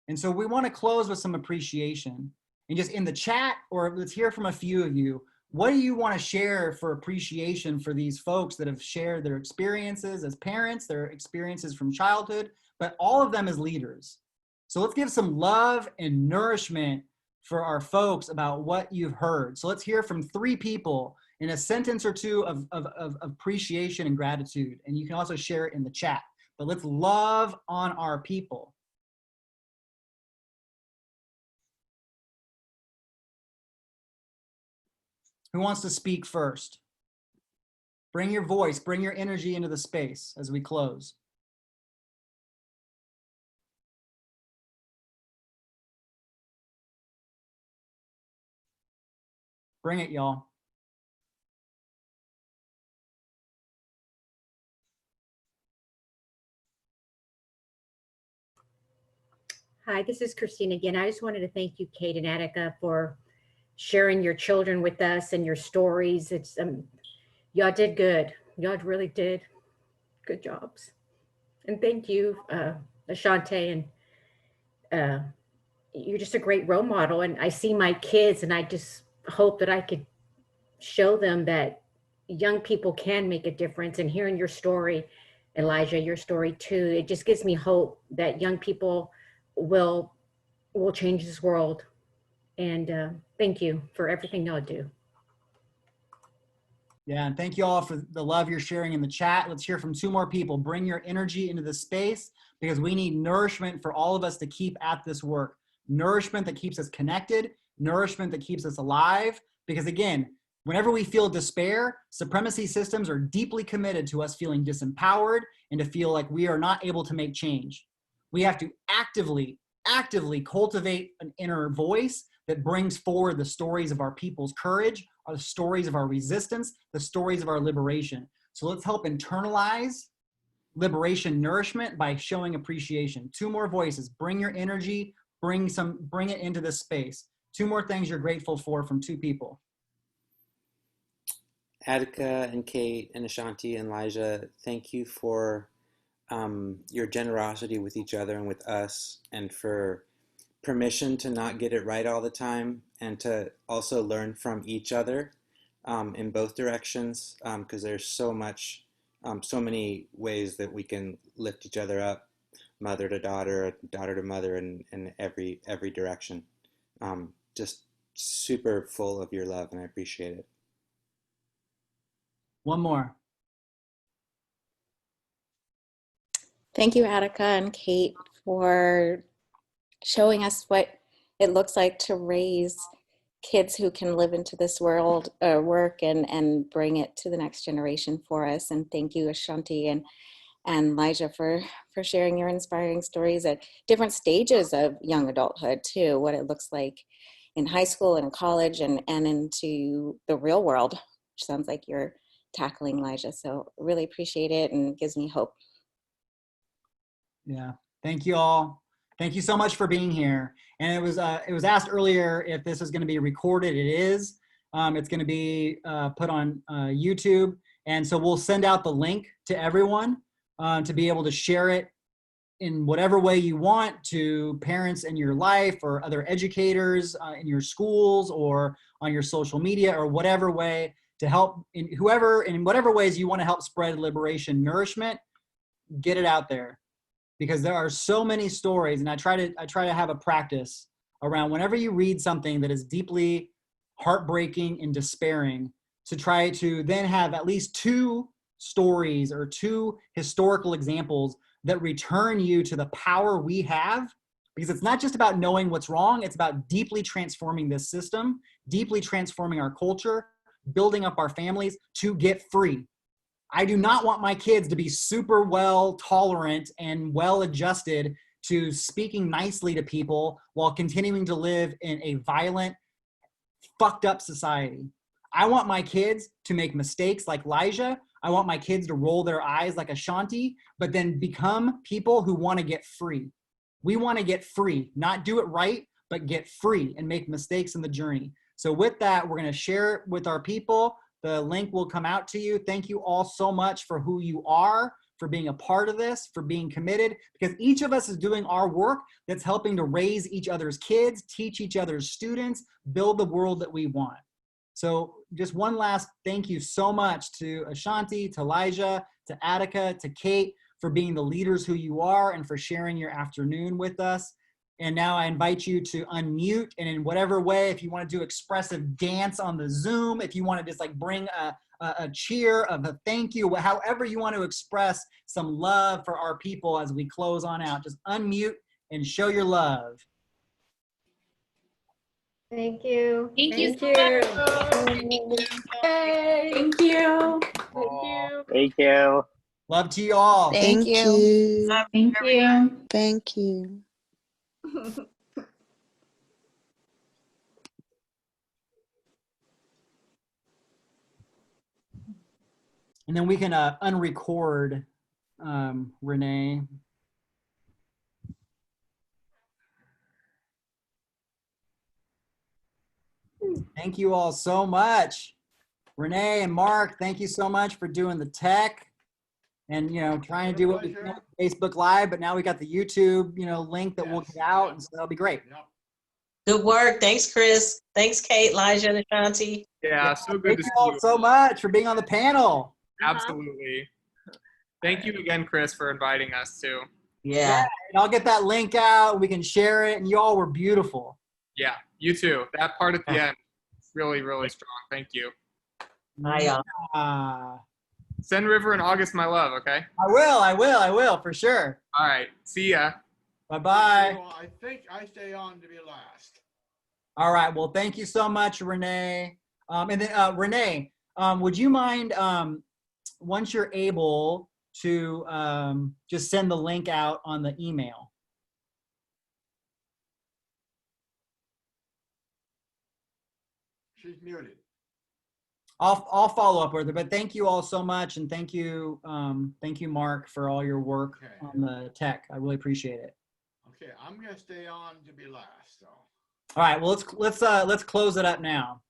And so we want to close with some appreciation. And just in the chat, or let's hear from a few of you, what do you want to share for appreciation for these folks that have shared their experiences as parents, their experiences from childhood, but all of them as leaders? So let's give some love and nourishment for our folks about what you've heard. So let's hear from 3 people in a sentence or two of appreciation and gratitude. And you can also share it in the chat, but let's love on our people. Who wants to speak first? Bring your voice, bring your energy into the space as we close. Bring it, y'all. Hi, this is Christine again. I just wanted to thank you, Kate and Attica, for sharing your children with us and your stories. It's y'all did good. Y'all really did good jobs. And thank you, Ashanti, and you're just a great role model. And I see my kids, and I just hope that I could show them that young people can make a difference. And hearing your story, Elijah, your story too, it just gives me hope that young people will change this world. And thank you for everything y'all do. Yeah, and thank you all for the love you're sharing in the chat. Let's hear from 2 more people. Bring your energy into the space because we need nourishment for all of us to keep at this work. Nourishment that keeps us connected, nourishment that keeps us alive. Because again, whenever we feel despair, supremacy systems are deeply committed to us feeling disempowered and to feel like we are not able to make change. We have to actively cultivate an inner voice that brings forward the stories of our people's courage, or the stories of our resistance, the stories of our liberation. So let's help internalize liberation nourishment by showing appreciation. 2 more voices. Bring your energy, bring it into this space. 2 more things you're grateful for from 2 people. Attica and Kate and Ashanti and Lijah, thank you for your generosity with each other and with us, and for permission to not get it right all the time, and to also learn from each other in both directions, because there's so many ways that we can lift each other up, mother to daughter, daughter to mother, in every direction. Just super full of your love, and I appreciate it. 1 more. Thank you, Attica and Kate, for showing us what it looks like to raise kids who can live into this world, work and bring it to the next generation for us. And thank you, Ashanti and Lijah, for sharing your inspiring stories at different stages of young adulthood too, what it looks like in high school and college and into the real world, which sounds like you're tackling, Lijah. So really appreciate it and gives me hope. Yeah, thank you all. Thank you so much for being here. And it was asked earlier if this is going to be recorded. It is. It's going to be put on YouTube. And so we'll send out the link to everyone to be able to share it in whatever way you want, to parents in your life or other educators in your schools or on your social media, or whatever way to help in whatever ways you want to help spread liberation nourishment. Get it out there. Because there are so many stories, and I try to have a practice around whenever you read something that is deeply heartbreaking and despairing, to try to then have at least 2 stories or 2 historical examples that return you to the power we have. Because it's not just about knowing what's wrong, it's about deeply transforming this system, deeply transforming our culture, building up our families to get free. I do not want my kids to be super well tolerant and well adjusted to speaking nicely to people while continuing to live in a violent, fucked up society. I want my kids to make mistakes like Lijah. I want my kids to roll their eyes like Ashanti, but then become people who want to get free. We want to get free, not do it right, but get free and make mistakes in the journey. So with that, we're going to share it with our people. The link will come out to you. Thank you all so much for who you are, for being a part of this, for being committed, because each of us is doing our work that's helping to raise each other's kids, teach each other's students, build the world that we want. So just one last thank you so much to Ashanti, to Lijah, to Attica, to Kate, for being the leaders who you are and for sharing your afternoon with us. And now I invite you to unmute, and in whatever way, if you want to do expressive dance on the Zoom, if you want to just like bring a cheer of a thank you, however you want to express some love for our people as we close on out, just unmute and show your love. Thank you. Thank you. Thank you. Thank you. Thank you. Love to you all. Thank you. Thank you. Thank you. And then we can unrecord Renee. Thank you all so much. Renee and Mark, thank you so much for doing the tech and, trying to do what we can with Facebook Live, but now we got the YouTube, link that we'll get out, and so that'll be great. Good work. Thanks, Chris. Thanks, Kate, Lijah, and Ashanti. Yeah, so good Thank to you see all you. so much for being on the panel. Absolutely. Thank you again, Chris, for inviting us too. Yeah, and I'll get that link out. We can share it, and you all were beautiful. Yeah, you too. That part at the end, really, really strong. Thank you. Bye, y'all. Send River in August my love, okay? I will, for sure. All right, see ya. Bye-bye. I think I stay on to be last. All right, well, thank you so much, Renee. And then, Renee, would you mind, once you're able to just send the link out on the email? She's muted. I'll follow up with her, but thank you all so much, and thank you, Mark, for all your work on the tech. I really appreciate it. Okay, I'm gonna stay on to be last. So. All right, well let's close it up now.